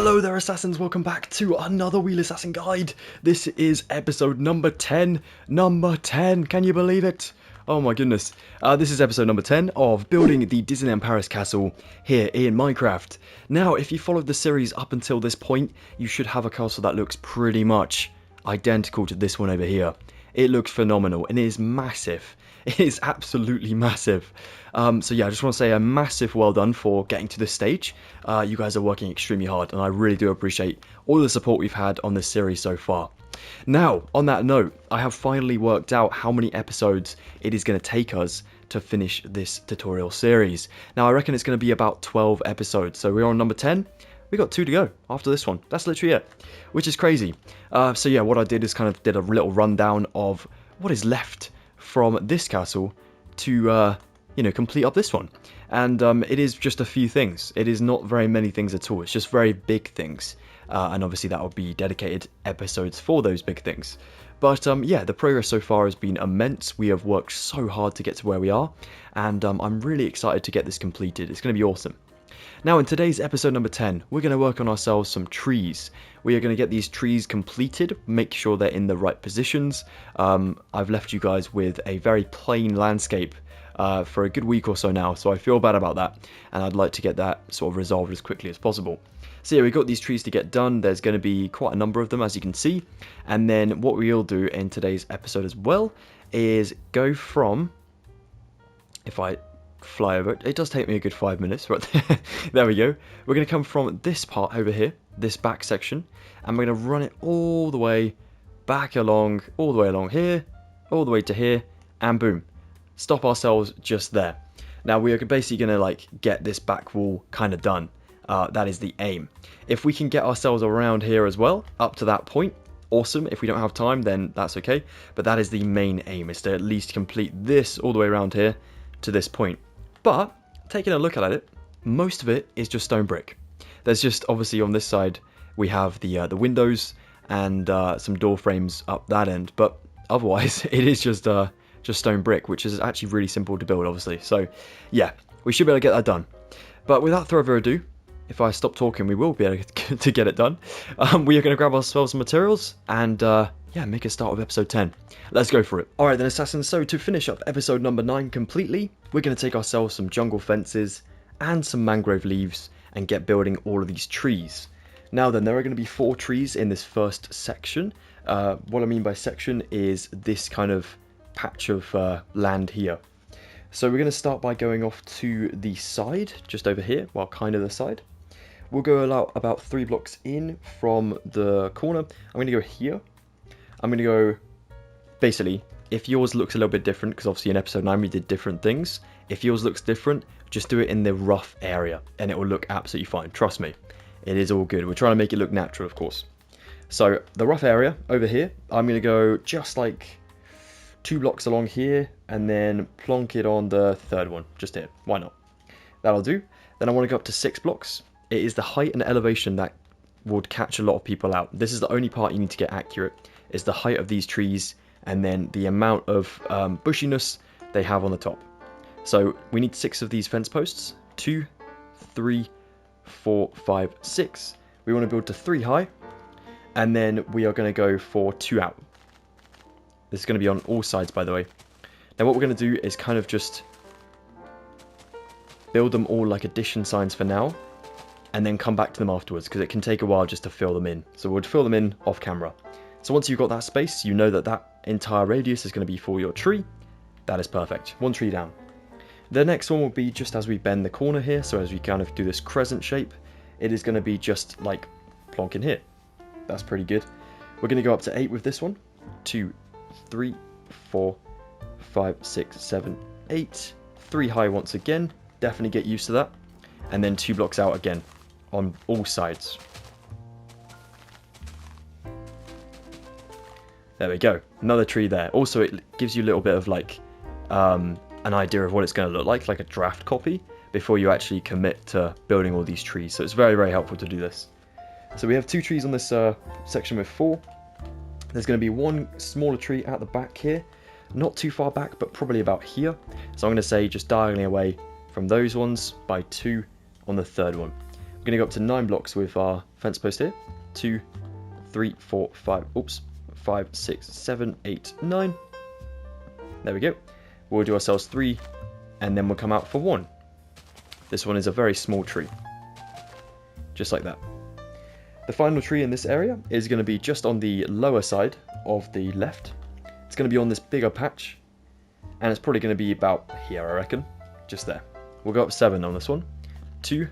Hello there, assassins. Welcome back to another Wheelassassin guide. This is episode number 10. Number 10. Can you believe it? Oh my goodness. This is episode number 10 of building the Disneyland Paris castle here in Minecraft. Now, if you followed the series up until this point, you should have a castle that looks pretty much identical to this one over here. It looks phenomenal and it is massive. It is absolutely massive. So yeah, I just want to say a massive well done for getting to this stage. You guys are working extremely hard and I really do appreciate all the support we've had on this series so far. Now, on that note, I have finally worked out how many episodes it is going to take us to finish this tutorial series. Now, I reckon it's going to be about 12 episodes. So we're on number 10. We got 2 to go after this one. That's literally it, which is crazy. So yeah, what I did is kind of did a little rundown of what is left from this castle to, complete up this one. And it is just a few things. It is not very many things at all. It's just very big things. And obviously that will be dedicated episodes for those big things. But yeah, the progress so far has been immense. We have worked so hard to get to where we are. And I'm really excited to get this completed. It's going to be awesome. Now in today's episode number 10, we're going to work on ourselves some trees. We are going to get these trees completed, make sure they're in the right positions. I've left you guys with a very plain landscape for a good week or so now, so I feel bad about that, and I'd like to get that sort of resolved as quickly as possible. So yeah, we've got these trees to get done. There's going to be quite a number of them, as you can see, and then what we'll do in today's episode as well is go from, if I fly over it does take me a good 5 minutes, right there. There we go. We're going to come from this part over here, this back section, and we're going to run it all the way back along, all the way along here, all the way to here, and boom, stop ourselves just there. Now we are basically going to like get this back wall kind of done. That is the aim. If we can get ourselves around here as well up to that point, awesome. If we don't have time, then that's okay, but that is the main aim, is to at least complete this all the way around here to this point. But taking a look at it, most of it is just stone brick. There's just, obviously on this side we have the windows and some door frames up that end, but otherwise it is just stone brick, which is actually really simple to build, obviously. So yeah, we should be able to get that done. But without further ado, if I stop talking, we will be able to get it done. We are going to grab ourselves some materials and yeah, make a start with episode 10. Let's go for it. Alright then, assassins, so to finish up episode number 9 completely, we're going to take ourselves some jungle fences and some mangrove leaves and get building all of these trees. Now then, there are going to be 4 trees in this first section. What I mean by section is this kind of patch of land here. So we're going to start by going off to the side, just over here, well, kind of the side. We'll go about 3 blocks in from the corner. I'm going to go here. I'm going to go, basically, if yours looks a little bit different, because obviously in episode 9 we did different things. If yours looks different, just do it in the rough area and it will look absolutely fine. Trust me, it is all good. We're trying to make it look natural, of course. So the rough area over here, I'm going to go just like 2 blocks along here and then plonk it on the 3rd one, just here. Why not? That'll do. Then I want to go up to 6 blocks. It is the height and elevation that would catch a lot of people out. This is the only part you need to get accurate, is the height of these trees and then the amount of bushiness they have on the top. So we need 6 of these fence posts. 2, 3, 4, 5, 6. We want to build to 3 high, and then we are going to go for 2 out. This is going to be on all sides, by the way. Now what we're going to do is kind of just build them all like addition signs for now, and then come back to them afterwards, because it can take a while just to fill them in. So we'll fill them in off camera. So once you've got that space, you know that that entire radius is going to be for your tree. That is perfect. 1 tree down. The next one will be just as we bend the corner here. So as we kind of do this crescent shape, it is going to be just like plonk in here. That's pretty good. We're going to go up to 8 with this one. 2, 3, 4, 5, 6, 7, 8. 3 high once again. Definitely get used to that. And then 2 blocks out again on all sides. There we go, another tree there. Also, it gives you a little bit of like an idea of what it's going to look like a draft copy, before you actually commit to building all these trees. So it's very, very helpful to do this. So we have 2 trees on this section with 4. There's going to be 1 smaller tree at the back here, not too far back, but probably about here. So I'm going to say just diagonally away from those ones by 2 on the 3rd one. We're going to go up to 9 blocks with our fence post here. 2, 3, 4, 5, oops, 5, 6, 7, 8, 9. There we go. We'll do ourselves 3, and then we'll come out for 1. This one is a very small tree. Just like that. The final tree in this area is going to be just on the lower side of the left. It's going to be on this bigger patch, and it's probably going to be about here, I reckon. Just there. We'll go up 7 on this one. 2,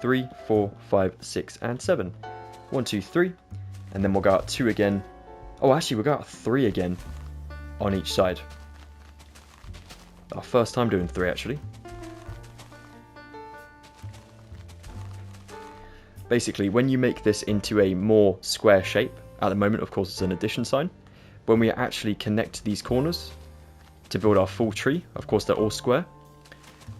3, 4, 5, 6, and 7. 1, 2, 3, and then we'll go out 2 again. Oh, actually, we'll go out 3 again on each side. Our first time doing 3, actually. Basically, when you make this into a more square shape, at the moment, of course, it's an addition sign. When we actually connect these corners to build our full tree, of course, they're all square.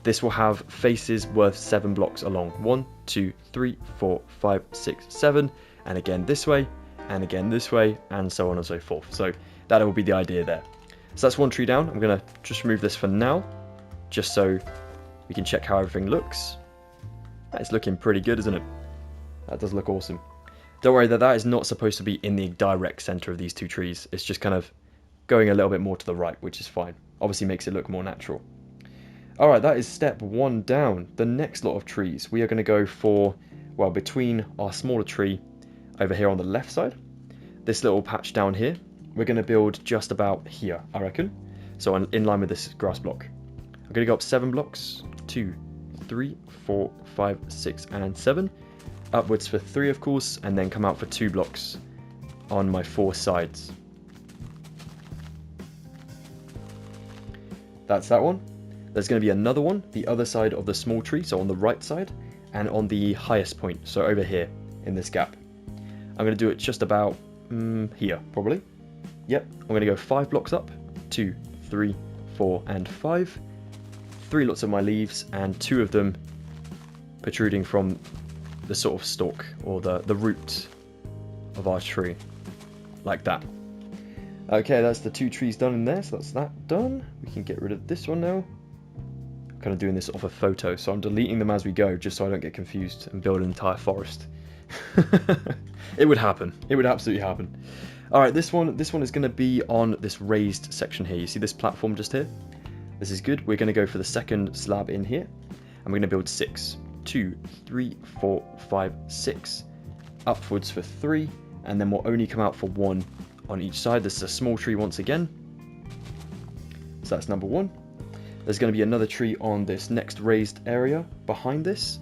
This will have faces worth 7 blocks along. 1, 2, 3, 4, 5, 6, 7, and again this way, and again this way, and so on and so forth. So that will be the idea there. So that's 1 tree down. I'm going to just remove this for now, just so we can check how everything looks. It's looking pretty good, isn't it? That does look awesome. Don't worry that is not supposed to be in the direct center of these 2 trees. It's just kind of going a little bit more to the right, which is fine. Obviously makes it look more natural. Alright, that is step 1 down. The next lot of trees, we are going to go for, well, between our smaller tree over here on the left side, this little patch down here, we're going to build just about here, I reckon. So in line with this grass block. I'm going to go up 7 blocks. 2, 3, 4, 5, 6, and 7. Upwards for 3, of course, and then come out for 2 blocks on my 4 sides. That's that one. There's going to be another one, the other side of the small tree, so on the right side, and on the highest point, so over here, in this gap. I'm going to do it just about here, probably. Yep, I'm going to go 5 blocks up, 2, 3, 4, and 5. 3 lots of my leaves, and 2 of them protruding from the sort of stalk, or the root of our tree, like that. Okay, that's the 2 trees done in there, so that's that done. We can get rid of this one now. I'm kind of doing this off a photo, so I'm deleting them as we go, just so I don't get confused and build an entire forest. It would happen. It would absolutely happen. Alright, this one is going to be on this raised section here. You see this platform just here? This is good. We're going to go for the second slab in here, and we're going to build 6. 2, 3, 4, 5, 6. Upwards for 3, and then we'll only come out for 1 on each side. This is a small tree once again. So that's number 1. There's going to be another tree on this next raised area behind this.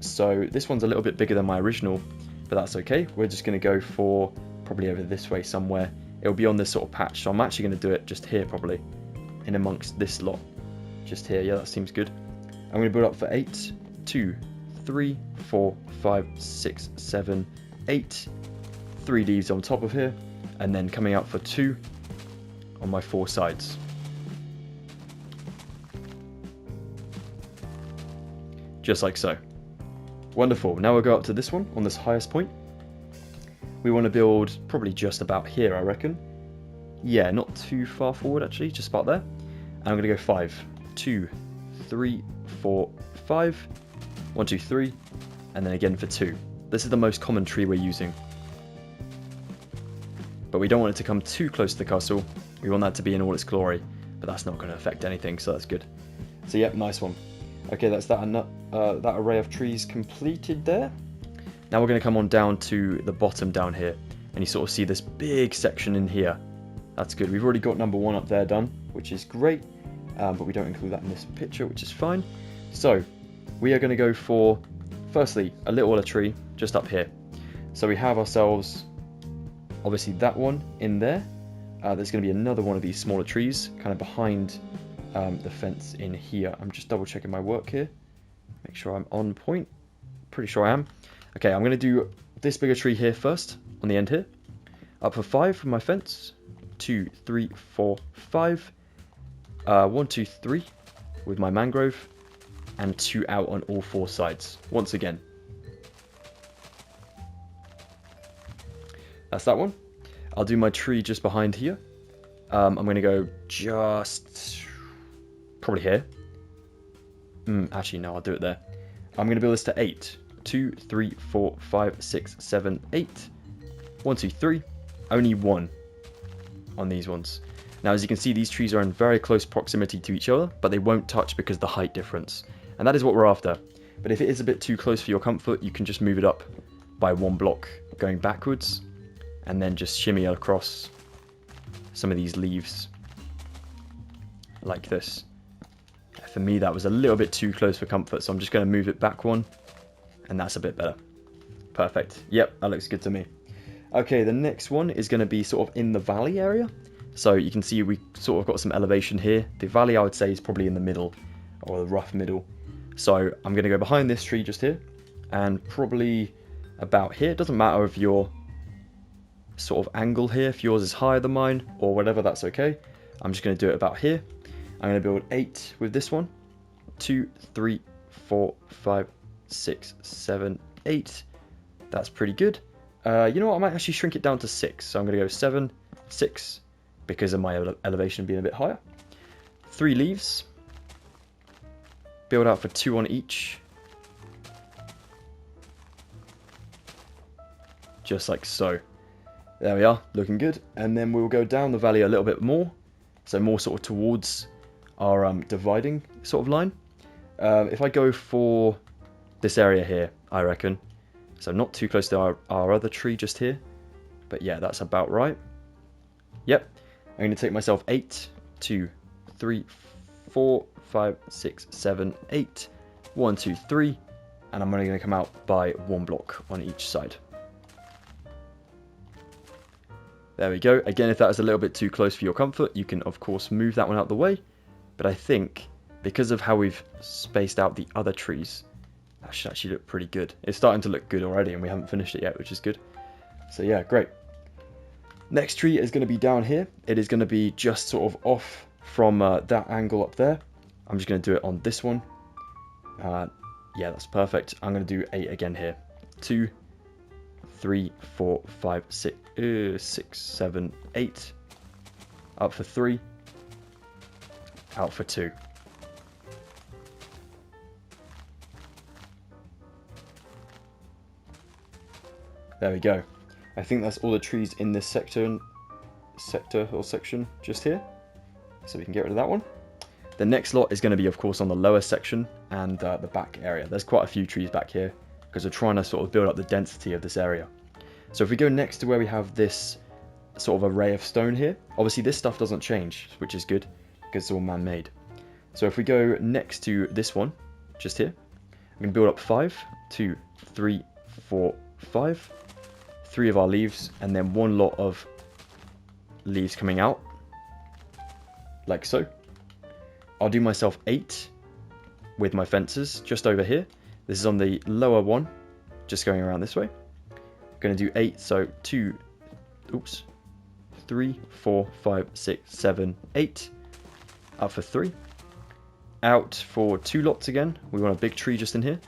So this one's a little bit bigger than my original, but that's okay. We're just going to go for probably over this way somewhere. It'll be on this sort of patch, so I'm actually going to do it just here probably, in amongst this lot. Just here, yeah, that seems good. I'm going to build up for 8. 2, 3, 4, 5, 6, 7, 8. 3 leaves on top of here, and then coming out for 2 on my 4 sides. Just like so. Wonderful. Now we'll go up to this one, on this highest point. We want to build probably just about here, I reckon. Yeah, not too far forward actually, just about there. And I'm going to go 5. 2, 3, 4, 5. 1, 2, 3. And then again for 2. This is the most common tree we're using. But we don't want it to come too close to the castle. We want that to be in all its glory. But that's not going to affect anything, so that's good. So yep, nice one. Okay, that's that array of trees completed there. Now we're going to come on down to the bottom down here, and you sort of see this big section in here. That's good. We've already got number 1 up there done, which is great, but we don't include that in this picture, which is fine. So we are going to go for, firstly, a little olive tree just up here. So we have ourselves, obviously, that one in there. There's going to be another one of these smaller trees kind of behind the fence in here. I'm just double checking my work here, make sure I'm on point. Pretty sure I am. Okay, I'm going to do this bigger tree here first, on the end here. Up for 5 from my fence. 2, 3, 4, 5. 1, 2, 3 with my mangrove, and 2 out on all 4 sides once again. That's that one. I'll do my tree just behind here. I'm going to go just probably here. Actually, no, I'll do it there. I'm going to build this to 8. 2, 3, 4, 5, 6, 7, 8. 1, 2, 3. Only 1 on these ones. Now, as you can see, these trees are in very close proximity to each other, but they won't touch because of the height difference. And that is what we're after. But if it is a bit too close for your comfort, you can just move it up by 1 block going backwards, and then just shimmy across some of these leaves like this. For me, that was a little bit too close for comfort, so I'm just going to move it back 1, and that's a bit better. Perfect. Yep, that looks good to me. Okay, the next one is going to be sort of in the valley area. So you can see we sort of got some elevation here. The valley, I would say, is probably in the middle, or the rough middle. So I'm going to go behind this tree just here, and probably about here. It doesn't matter if your sort of angle here, if yours is higher than mine, or whatever, that's okay. I'm just going to do it about here. I'm going to build 8 with this one. 2, 3, 4, 5, 6, 7, 8. That's pretty good. You know what? I might actually shrink it down to 6. So I'm going to go 7, 6, because of my elevation being a bit higher. 3 leaves. Build out for 2 on each. Just like so. There we are, looking good. And then we'll go down the valley a little bit more. So more sort of towards our dividing sort of line. If I go for this area here, I reckon. So not too close to our other tree just here. But yeah, that's about right. Yep. I'm going to take myself 8, 2, 3, 4, 5, 6, 7, 8. 1, 2, 3. And I'm only going to come out by 1 block on each side. There we go. Again, if that is a little bit too close for your comfort, you can of course move that one out the way. But I think because of how we've spaced out the other trees, that should actually look pretty good. It's starting to look good already, and we haven't finished it yet, which is good. So yeah, great. Next tree is going to be down here. It is going to be just sort of off from that angle up there. I'm just going to do it on this one. Yeah, that's perfect. I'm going to do 8 again here. 2, 3, 4, 5, 6, 7, 8. Up for 3. Out for 2. There we go. I think that's all the trees in this sector or section just here. So we can get rid of that one. The next lot is going to be, of course, on the lower section and the back area. There's quite a few trees back here because we're trying to sort of build up the density of this area. So if we go next to where we have this sort of array of stone here, obviously this stuff doesn't change, which is good because it's all man-made. So if we go next to this one, just here, I'm going to build up 5, 2, 3, 4, 5. 3 of our leaves, and then 1 lot of leaves coming out, like so. I'll do myself 8 with my fences just over here. This is on the lower one, just going around this way. I'm going to do 8, so 2, 3, 4, 5, 6, 7, 8. Up for 3. Out for 2 lots again. We want a big tree just in here.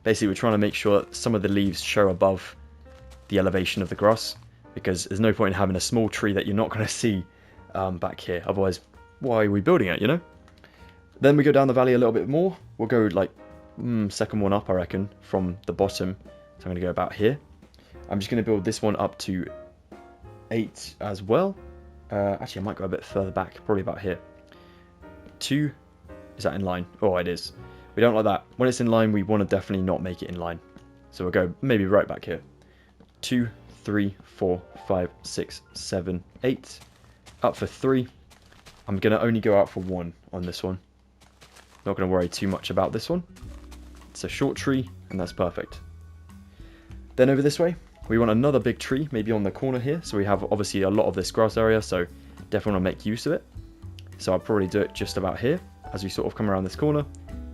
Basically, we're trying to make sure that some of the leaves show above the elevation of the grass, because there's no point in having a small tree that you're not going to see back here. Otherwise, why are we building it, you know? Then we go down the valley a little bit more. We'll go like second one up, I reckon, from the bottom. So I'm going to go about here. I'm just going to build this one up to 8 as well. Actually, I might go a bit further back, probably about here. 2. Is that in line? Oh, it is. We don't like that. When it's in line, we want to definitely not make it in line. So we'll go maybe right back here. 2, 3, 4, 5, 6, 7, 8. Up for 3. I'm going to only go out for 1 on this one. Not going to worry too much about this one. It's a short tree, and that's perfect. Then over this way, we want another big tree, maybe on the corner here. So we have obviously a lot of this grass area, so definitely want to make use of it. So I'll probably do it just about here. As we sort of come around this corner,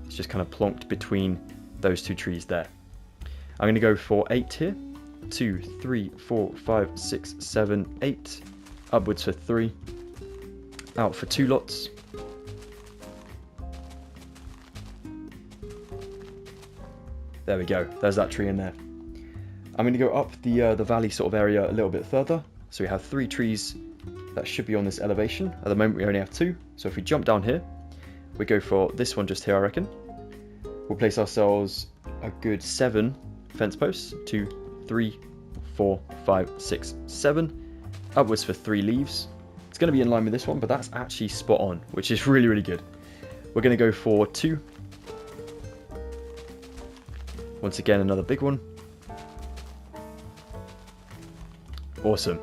it's just kind of plonked between those 2 trees there. I'm going to go for 8 here. 2, 3, 4, 5, 6, 7, 8. Upwards for 3. Out for 2 lots. There we go. There's that tree in there. I'm going to go up the valley sort of area a little bit further. So we have 3 trees that should be on this elevation. At the moment we only have 2. So if we jump down here, we go for this one just here, I reckon. We'll place ourselves a good 7 fence posts. 2, 3, 4, 5, 6, 7. Upwards for 3 leaves. It's going to be in line with this one, but that's actually spot on, which is really, really good. We're going to go for 2. Once again, another big one. Awesome.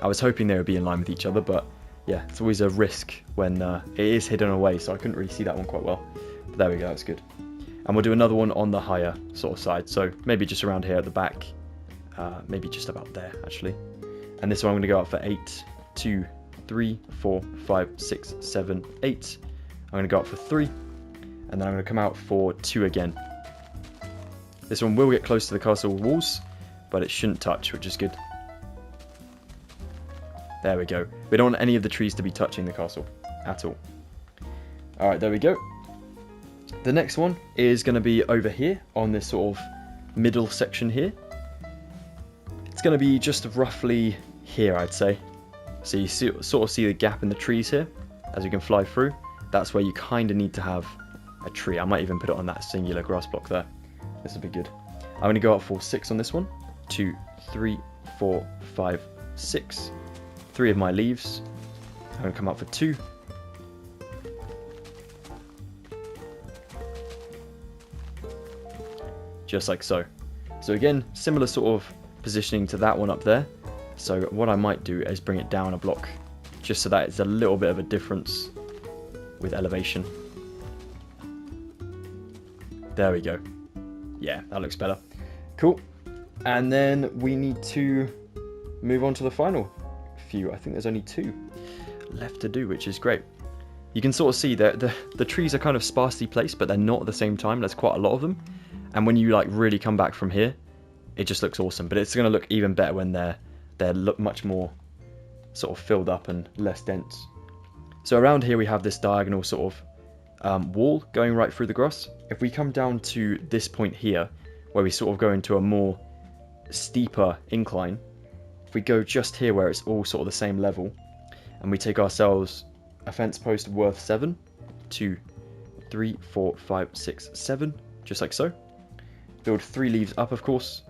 I was hoping they would be in line with each other, but yeah, it's always a risk when it is hidden away, so I couldn't really see that one quite well. But there we go, that's good. And we'll do another one on the higher sort of side, so maybe just around here at the back. Maybe just about there, actually. And this one I'm going to go up for 8, 2, 3, 4, 5, 6, 7, 8. I'm going to go up for 3, and then I'm going to come out for 2 again. This one will get close to the castle walls, but it shouldn't touch, which is good. There we go. We don't want any of the trees to be touching the castle at all. Alright, there we go. The next one is going to be over here on this sort of middle section here. It's going to be just roughly here, I'd say. So you sort of see the gap in the trees here as you can fly through. That's where you kind of need to have a tree. I might even put it on that singular grass block there. This will be good. I'm going to go up for 6 on this one. 2, 3, 4, 5, 6. 3 of my leaves. I'm going to come up for 2. Just like so. So again, similar sort of positioning to that one up there. So what I might do is bring it down a block, just so that it's a little bit of a difference with elevation. There we go. Yeah, that looks better. Cool. And then we need to move on to the final few. I think there's only 2 left to do, which is great. You can sort of see that the trees are kind of sparsely placed, but they're not at the same time. There's quite a lot of them. And when you like really come back from here, it just looks awesome. But it's going to look even better when they look much more sort of filled up and less dense. So around here we have this diagonal sort of wall going right through the grass. If we come down to this point here, where we sort of go into a more steeper incline, if we go just here where it's all sort of the same level, and we take ourselves a fence post worth 7, 2, 3, 4, 5, 6, 7, just like so. Build 3 leaves up, of course.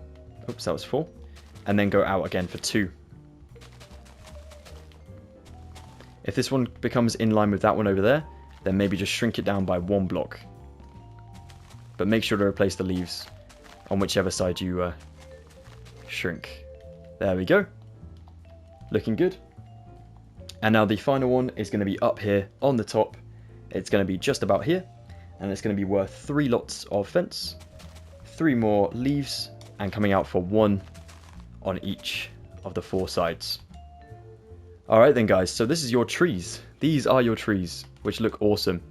Oops, that was 4. And then go out again for 2. If this one becomes in line with that one over there, then maybe just shrink it down by 1 block. But make sure to replace the leaves on whichever side you shrink. There we go. Looking good. And now the final one is going to be up here on the top. It's going to be just about here. And it's going to be worth 3 lots of fence. 3 more leaves. And coming out for 1 on each of the 4 sides. Alright then guys, so this is your trees. These are your trees, which look awesome.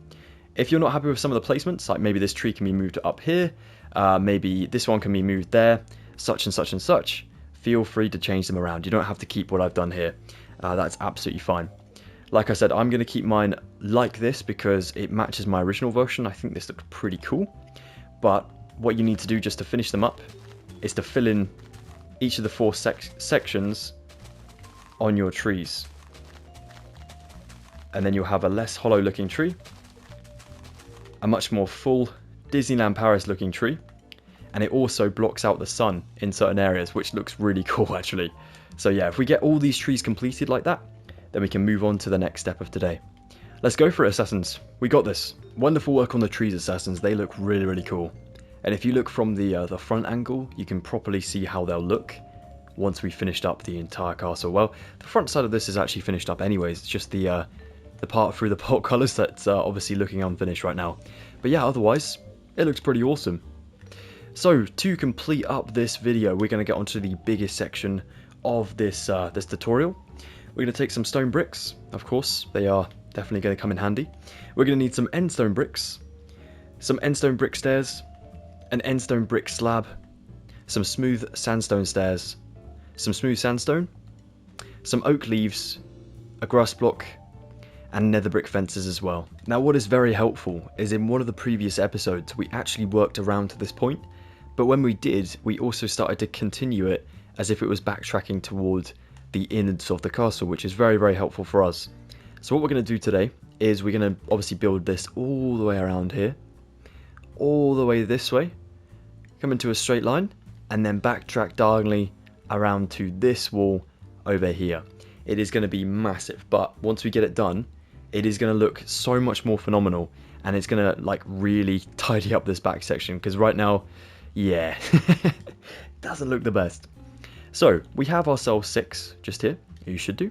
If you're not happy with some of the placements, like maybe this tree can be moved up here. Maybe this one can be moved there. Such and such and such. Feel free to change them around. You don't have to keep what I've done here. That's absolutely fine. Like I said, I'm going to keep mine like this because it matches my original version. I think this looks pretty cool. But what you need to do just to finish them up is to fill in each of the 4 sections on your trees. And then you'll have a less hollow looking tree. A much more full Disneyland Paris looking tree. And it also blocks out the sun in certain areas, which looks really cool actually. So yeah, if we get all these trees completed like that, then we can move on to the next step of today. Let's go for it, Assassins. We got this. Wonderful work on the trees, Assassins. They look really, really cool. And if you look from the front angle, you can properly see how they'll look once we've finished up the entire castle. Well, the front side of this is actually finished up anyways. It's just the part through the portcullis that's obviously looking unfinished right now. But yeah, otherwise, it looks pretty awesome. So, to complete up this video, we're going to get onto the biggest section of this this tutorial. We're going to take some stone bricks, of course. They are definitely going to come in handy. We're going to need some endstone bricks, some endstone brick stairs, an endstone brick slab, some smooth sandstone stairs, some smooth sandstone, some oak leaves, a grass block, and nether brick fences as well. Now what is very helpful is in one of the previous episodes we actually worked around to this point, but when we did, we also started to continue it as if it was backtracking toward the innards of the castle, which is very, very helpful for us. So what we're going to do today is we're going to obviously build this all the way around here, all the way this way, come into a straight line, and then backtrack diagonally around to this wall over here. It is going to be massive, but once we get it done, it is going to look so much more phenomenal, and it's going to like really tidy up this back section, because right now, yeah, it doesn't look the best. So we have ourselves 6 just here. You should do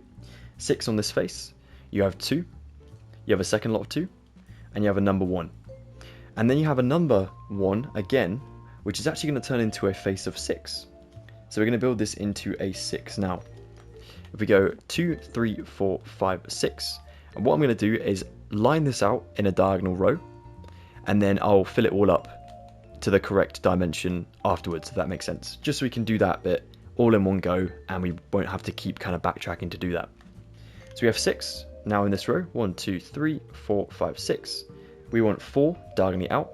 6 on this face. You have 2, you have a second lot of 2, and you have a number 1, and then you have a number 1 again, which is actually going to turn into a face of 6. So we're going to build this into a 6 now. If we go 2, 3, 4, 5, 6, and what I'm going to do is line this out in a diagonal row, and then I'll fill it all up to the correct dimension afterwards, if that makes sense. Just so we can do that bit all in one go, and we won't have to keep kind of backtracking to do that. So we have 6 now in this row. 1, 2, 3, 4, 5, 6. We want 4 diagonally out.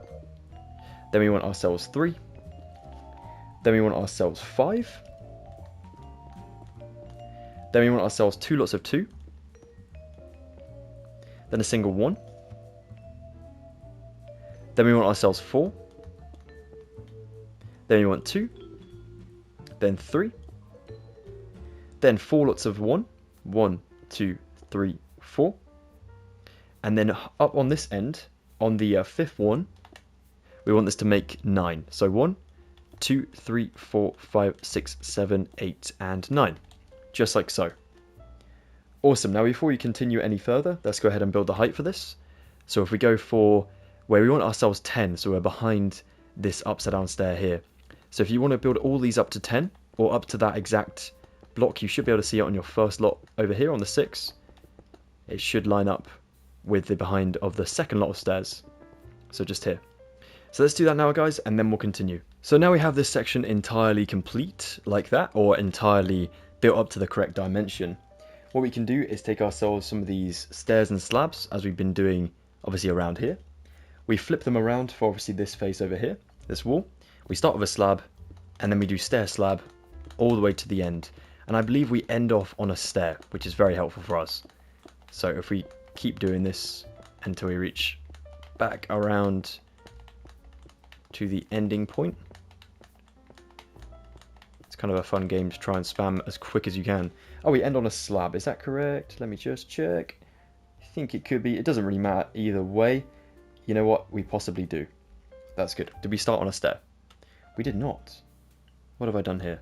Then we want ourselves 3. Then we want ourselves 5. Then we want ourselves 2 lots of 2. Then a single 1. Then we want ourselves 4. Then we want 2. Then 3. Then 4 lots of 1. 1, 2, 3, 4. And then up on this end, on the 5th one, we want this to make 9. So 1, 2, 3, 4, 5, 6, 7, 8, and 9. Just like so. Awesome. Now before we continue any further, let's go ahead and build the height for this. So if we go for where we want ourselves 10, so we're behind this upside down stair here. So if you want to build all these up to 10, or up to that exact block, you should be able to see it on your first lot over here on the 6. It should line up with the behind of the second lot of stairs. So just here. So let's do that now, guys, and then we'll continue. So now we have this section entirely complete like that, or entirely built up to the correct dimension. What we can do is take ourselves some of these stairs and slabs, as we've been doing obviously around here. We flip them around for obviously this face over here, this wall. We start with a slab, and then we do stair slab all the way to the end. And I believe we end off on a stair, which is very helpful for us. So if we keep doing this until we reach back around to the ending point. It's kind of a fun game to try and spam as quick as you can. Oh, we end on a slab. Is that correct? Let me just check. I think it could be. It doesn't really matter either way. You know what? We possibly do. That's good. Did we start on a stair? We did not. What have I done here?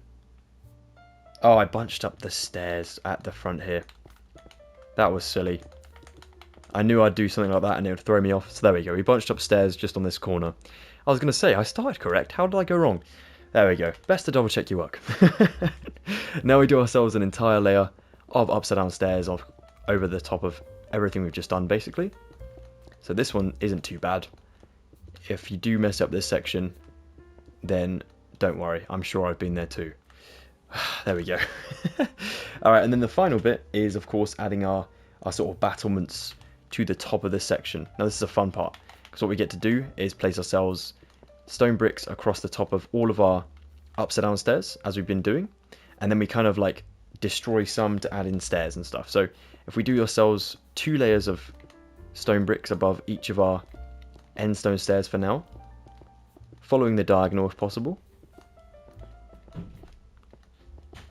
Oh, I bunched up the stairs at the front here. That was silly. I knew I'd do something like that and it would throw me off. So there we go. We bunched up stairs just on this corner. I was going to say, I started correct. How did I go wrong? There we go. Best to double check your work. Now we do ourselves an entire layer of upside down stairs over the top of everything we've just done, basically. So this one isn't too bad. If you do mess up this section, then don't worry. I'm sure I've been there too. There we go. Alright, and then the final bit is, of course, adding our sort of battlements to the top of this section. Now this is a fun part, because what we get to do is place ourselves stone bricks across the top of all of our upside down stairs, as we've been doing, and then we kind of like destroy some to add in stairs and stuff. So if we do ourselves 2 layers of stone bricks above each of our end stone stairs for now, following the diagonal if possible,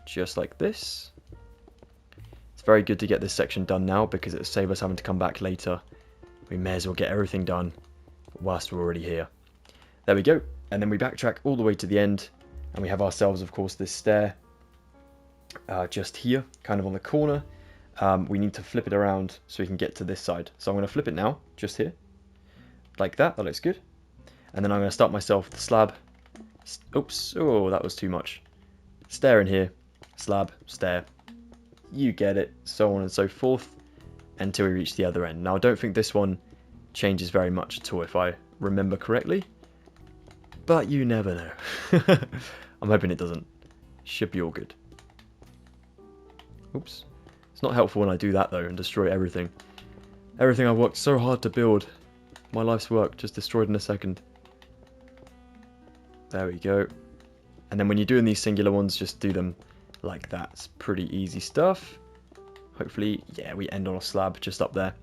just like this. It's very good to get this section done now, because it'll save us having to come back later. We may as well get everything done whilst we're already here. There we go. And then we backtrack all the way to the end, and we have ourselves, of course, this stair just here, kind of on the corner. We need to flip it around so we can get to this side. So I'm going to flip it now, just here, like that. That looks good. And then I'm going to start myself the slab. Oops, oh, that was too much. Stair in here, slab, stair. You get it, so on and so forth, until we reach the other end. Now, I don't think this one changes very much at all, if I remember correctly. But you never know. I'm hoping it doesn't. Should be all good. Oops. It's not helpful when I do that, though, and destroy everything. Everything I've worked so hard to build. My life's work just destroyed in a second. There we go. And then when you're doing these singular ones, just do them like that. It's pretty easy stuff. Hopefully, yeah, we end on a slab just up there.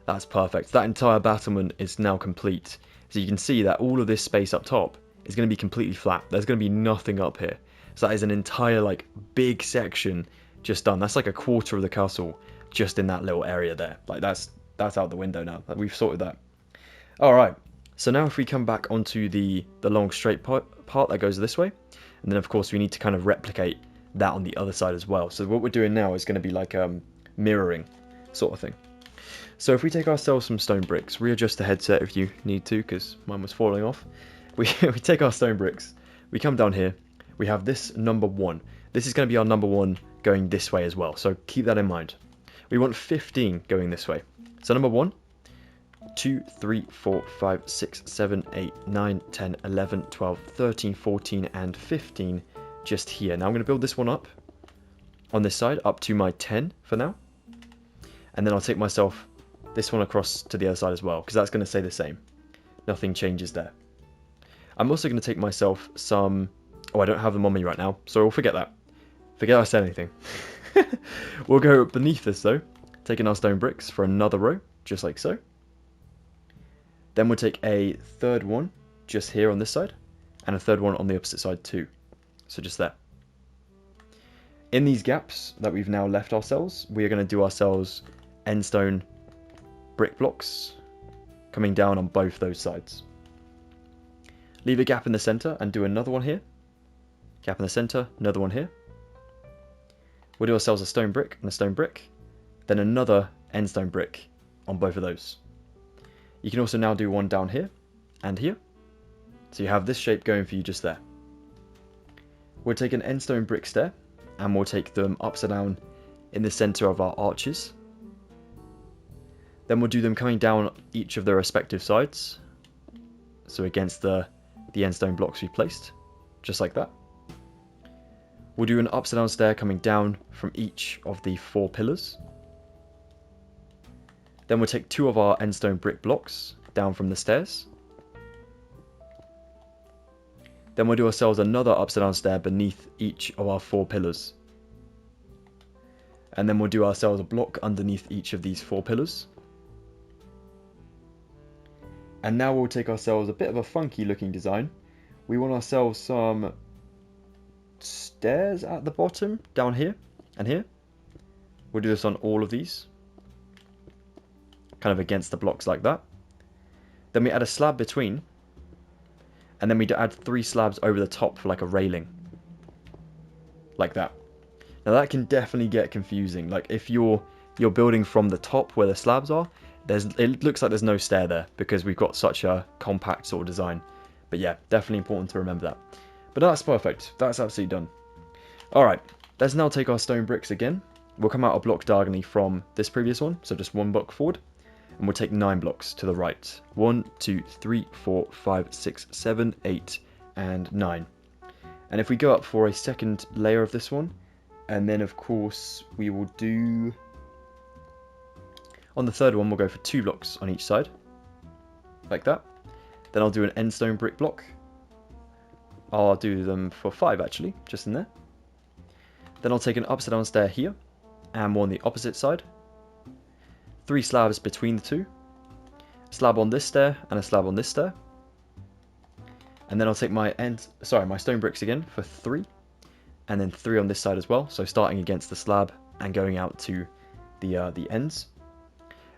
That's perfect. That entire battlement is now complete. So you can see that all of this space up top is going to be completely flat. There's going to be nothing up here. So that is an entire like big section just done. That's like a quarter of the castle just in that little area there. Like that's out the window now. We've sorted that. All right. So now if we come back onto the long straight part that goes this way, and then of course we need to kind of replicate that on the other side as well. So what we're doing now is going to be like mirroring sort of thing. So if we take ourselves some stone bricks, readjust the headset if you need to, because mine was falling off. We take our stone bricks, we come down here, we have this number 1. This is going to be our number 1 going this way as well, so keep that in mind. We want 15 going this way. So number 1, 2, 3, 4, 5, 6, 7, 8, 9, 10, 11, 12, 13, 14, and 15 just here. Now I'm going to build this one up on this side, up to my 10 for now. And then I'll take myself this one across to the other side as well, because that's going to stay the same. Nothing changes there. I'm also going to take myself some... Oh, I don't have them on me right now, so we'll forget that. Forget I said anything. We'll go beneath this though, taking our stone bricks for another row, just like so. Then we'll take a third one just here on this side, and a third one on the opposite side too. So just there. In these gaps that we've now left ourselves, we are going to do ourselves end stone brick blocks coming down on both those sides. Leave a gap in the center and do another one here. Gap in the center, another one here. We'll do ourselves a stone brick and a stone brick, then another end stone brick on both of those. You can also now do one down here and here. So you have this shape going for you just there. We'll take an end stone brick stair and we'll take them upside down in the center of our arches. Then we'll do them coming down each of their respective sides. So against the end stone blocks we placed, just like that. We'll do an upside down stair coming down from each of the 4 pillars. Then we'll take 2 of our end stone brick blocks down from the stairs. Then we'll do ourselves another upside down stair beneath each of our 4 pillars. And then we'll do ourselves a block underneath each of these 4 pillars. And now we'll take ourselves a bit of a funky looking design. We want ourselves some stairs at the bottom, down here and here. We'll do this on all of these. Kind of against the blocks like that. Then we add a slab between. And then we add 3 slabs over the top for like a railing. Like that. Now that can definitely get confusing. Like if you're building from the top where the slabs are, it looks like there's no stair there because we've got such a compact sort of design. But yeah, definitely important to remember that. But that's perfect. That's absolutely done. Alright, let's now take our stone bricks again. We'll come out a block diagonally from this previous one, so just 1 block forward. And we'll take 9 blocks to the right. 1, 2, 3, 4, 5, 6, 7, 8, and 9. And if we go up for a second layer of this one, and then of course we will do... On the third one, we'll go for 2 blocks on each side, like that. Then I'll do an end stone brick block. I'll do them for 5 actually, just in there. Then I'll take an upside down stair here, and one on the opposite side. 3 slabs between the 2. A slab on this stair, and a slab on this stair. And then I'll take my stone bricks again for 3. And then 3 on this side as well, so starting against the slab and going out to the ends.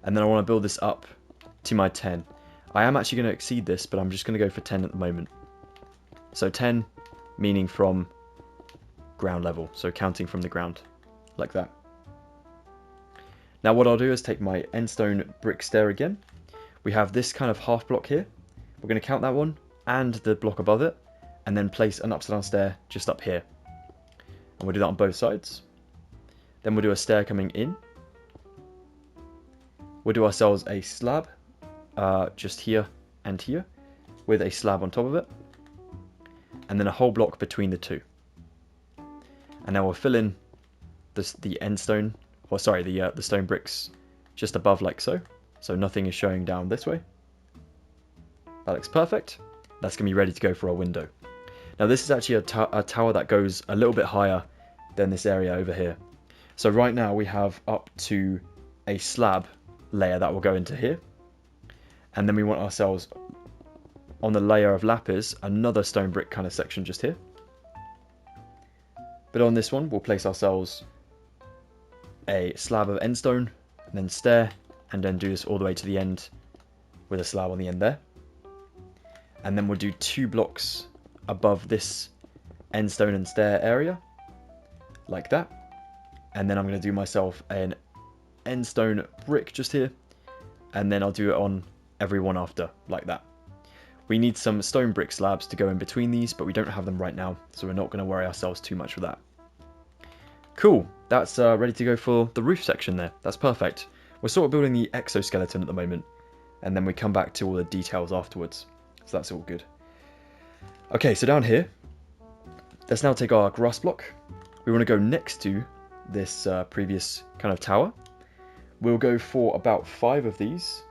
And then I want to build this up to my 10. I am actually going to exceed this, but I'm just going to go for 10 at the moment. So 10 meaning from ground level, so counting from the ground, like that. Now what I'll do is take my end stone brick stair again. We have this kind of half block here. We're going to count that one and the block above it, and then place an upside down stair just up here. And we'll do that on both sides. Then we'll do a stair coming in. We'll do ourselves a slab, just here and here, with a slab on top of it. And then a whole block between the 2. And now we'll fill in the end stone, or sorry, the stone bricks just above like so. So nothing is showing down this way. That looks perfect. That's going to be ready to go for our window. Now this is actually a tower that goes a little bit higher than this area over here. So right now we have up to a slab layer that will go into here. And then we want ourselves on the layer of lapis, another stone brick kind of section just here. But on this one, we'll place ourselves a slab of end stone, and then stair, and then do this all the way to the end with a slab on the end there. And then we'll do 2 blocks above this end stone and stair area, like that. And then I'm going to do myself an end stone brick just here, and then I'll do it on every one after, like that. We need some stone brick slabs to go in between these, but we don't have them right now, so we're not going to worry ourselves too much with that. Cool, that's ready to go for the roof section there. That's perfect. We're sort of building the exoskeleton at the moment, and then we come back to all the details afterwards. So that's all good. Okay, so down here, let's now take our grass block. We want to go next to this previous kind of tower. We'll go for about 5 of these.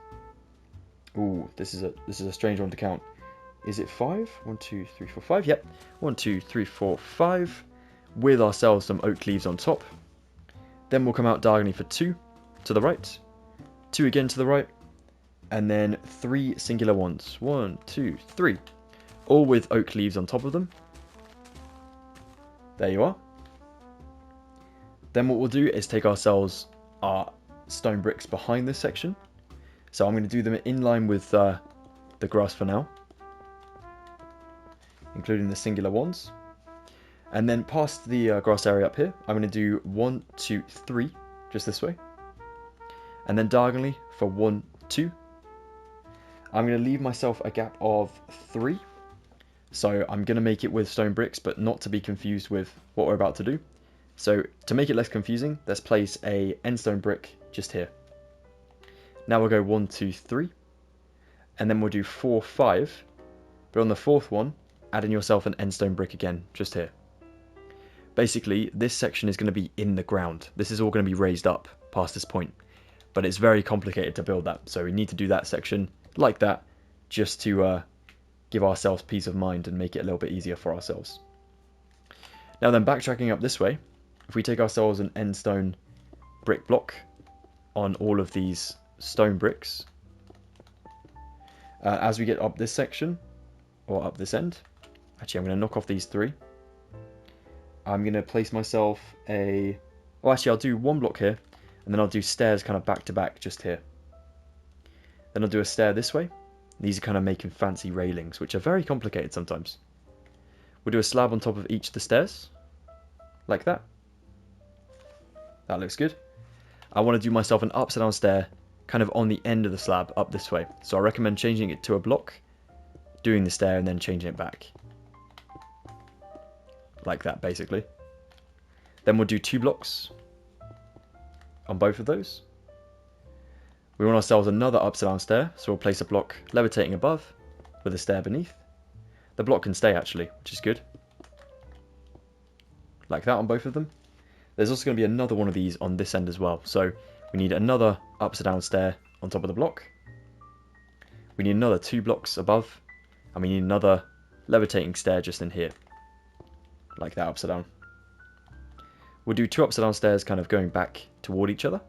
Ooh, this is a strange one to count. Is it 5? 1, 2, 3, 4, 5. Yep. 1, 2, 3, 4, 5. With ourselves some oak leaves on top. Then we'll come out diagonally for 2 to the right. 2 again to the right. And then 3 singular ones. 1, 2, 3. All with oak leaves on top of them. There you are. Then what we'll do is take ourselves our stone bricks behind this section. So I'm going to do them in line with the grass for now, including the singular ones. And then past the grass area up here, I'm going to do 1, 2, 3, just this way. And then diagonally for 1, 2. I'm going to leave myself a gap of 3. So I'm going to make it with stone bricks, but not to be confused with what we're about to do. So to make it less confusing, let's place a end stone brick just here. Now we'll go 1, 2, 3. And then we'll do 4, 5. But on the 4th one, add in yourself an end stone brick again, just here. Basically, this section is going to be in the ground. This is all going to be raised up past this point. But it's very complicated to build that. So we need to do that section like that, just to give ourselves peace of mind and make it a little bit easier for ourselves. Now then, backtracking up this way, if we take ourselves an end stone brick block on all of these stone bricks, as we get up this section, or up this end, actually I'm going to knock off these 3. I'm going to place myself a... Oh, actually I'll do 1 block here, and then I'll do stairs kind of back to back just here. Then I'll do a stair this way. These are kind of making fancy railings, which are very complicated sometimes. We'll do a slab on top of each of the stairs, like that. That looks good. I want to do myself an upside down stair kind of on the end of the slab up this way. So I recommend changing it to a block, doing the stair, and then changing it back. Like that, basically. Then we'll do 2 blocks on both of those. We want ourselves another upside down stair, so we'll place a block levitating above with a stair beneath. The block can stay actually, which is good. Like that on both of them. There's also going to be another one of these on this end as well. So we need another upside down stair on top of the block. We need another 2 blocks above. And we need another levitating stair just in here. Like that, upside down. We'll do 2 upside down stairs kind of going back toward each other.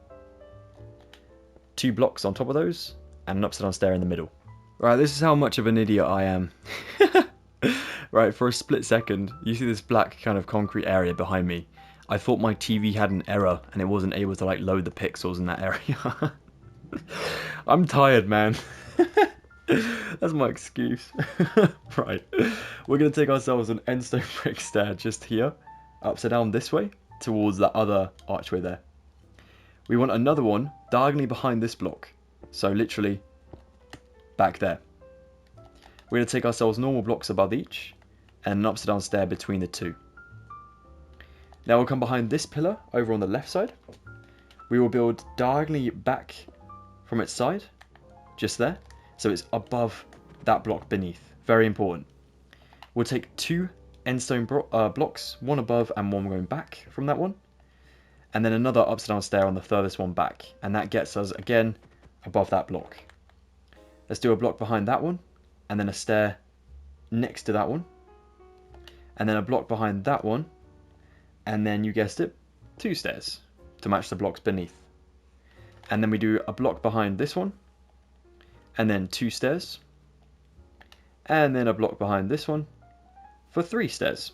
2 blocks on top of those. And an upside down stair in the middle. Right, this is how much of an idiot I am. Right, for a split second, you see this black kind of concrete area behind me. I thought my TV had an error and it wasn't able to like load the pixels in that area. I'm tired, man. That's my excuse. Right, we're going to take ourselves an end stone brick stair just here, upside down this way, towards that other archway there. We want another one diagonally behind this block, so literally back there. We're going to take ourselves normal blocks above each, and an upside down stair between the 2. Now we'll come behind this pillar over on the left side. We will build diagonally back from its side, just there. So it's above that block beneath. Very important. We'll take 2 end stone blocks, one above and one going back from that one. And then another upside down stair on the furthest one back. And that gets us, again, above that block. Let's do a block behind that one. And then a stair next to that one. And then a block behind that one. And then, you guessed it, 2 stairs to match the blocks beneath. And then we do a block behind this one. And then 2 stairs. and then a block behind this one for 3 stairs.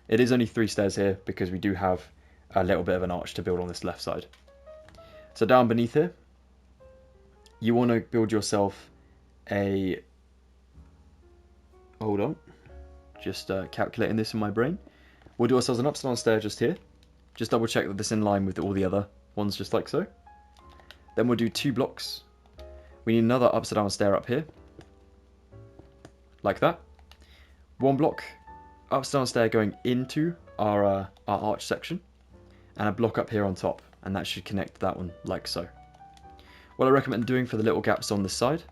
It is only 3 stairs here because we do have a little bit of an arch to build on this left side. So down beneath here, you want to build yourself a... Hold on, just calculating this in my brain. We'll do ourselves an upside down stair just here. Just double check that this is in line with all the other ones, just like so. Then we'll do 2 blocks. We need another upside down stair up here, like that. 1 block upside down stair going into our arch section, and a block up here on top, and that should connect that one like so. What I recommend doing for the little gaps on this side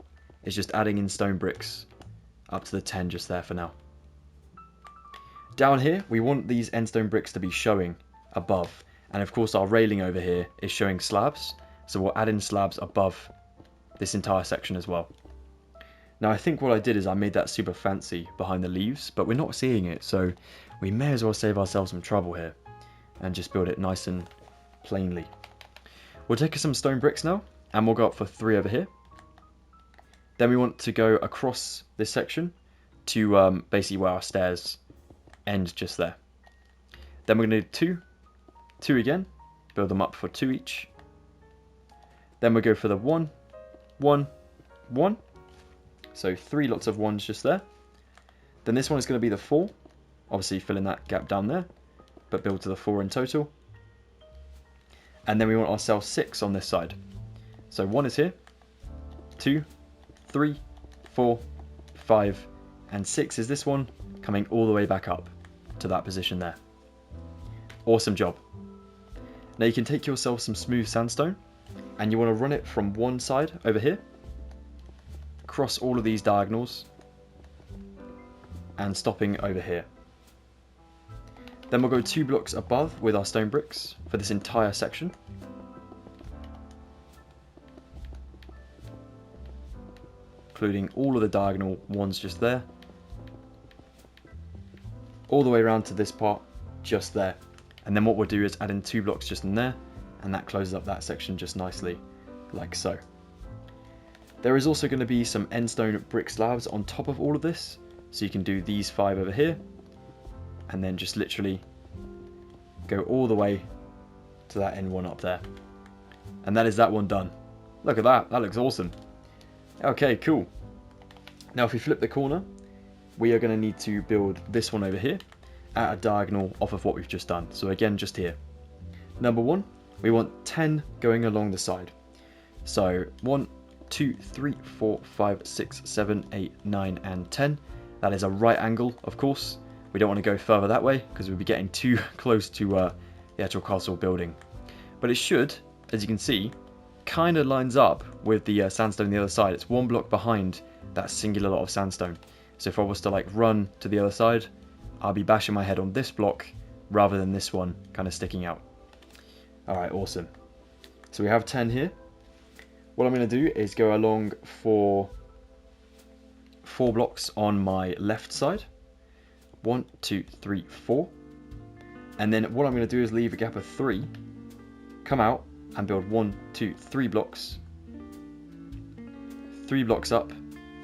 is just adding in stone bricks up to the 10 just there for now. Down here, we want these end stone bricks to be showing above, and of course our railing over here is showing slabs, so we'll add in slabs above this entire section as well. Now I think what I did is I made that super fancy behind the leaves, but we're not seeing it, so we may as well save ourselves some trouble here and just build it nice and plainly. We'll take some stone bricks now, and we'll go up for 3 over here. Then we want to go across this section to basically where our stairs end just there. Then we're going to do 2 again, build them up for 2 each. Then we'll go for the 1, 1, 1. So 3 lots of 1s just there. Then this one is going to be the 4, obviously filling that gap down there, but build to the 4 in total. And then we want ourselves 6 on this side. So 1 is here, 2, 3, 4, 5, and 6 is this one, coming all the way back up to that position there. Awesome job. Now you can take yourself some smooth sandstone, and you want to run it from one side over here, across all of these diagonals, and stopping over here. Then we'll go 2 blocks above with our stone bricks for this entire section. Including all of the diagonal ones just there. All the way around to this part just there. And then what we'll do is add in 2 blocks just in there, and that closes up that section just nicely, like so. There is also going to be some end stone brick slabs on top of all of this, so you can do these 5 over here, and then just literally go all the way to that end one up there. And that is that one done. Look at that, that looks awesome. Okay, cool. Now if we flip the corner, we are going to need to build this one over here at a diagonal off of what we've just done. So again, just here. Number 1, we want 10 going along the side. So 1, 2, 3, 4, 5, 6, 7, 8, 9, and 10. That is a right angle, of course. We don't want to go further that way because we'll be getting too close to the actual castle building. But it should, as you can see, kind of lines up with the sandstone on the other side. It's 1 block behind that singular lot of sandstone. So if I was to like run to the other side, I'll be bashing my head on this block rather than this one kind of sticking out. Alright, awesome. So we have 10 here. What I'm going to do is go along for 4 blocks on my left side. 1, 2, 3, 4. And then what I'm going to do is leave a gap of 3, come out and build 1, 2, 3 blocks. 3 blocks up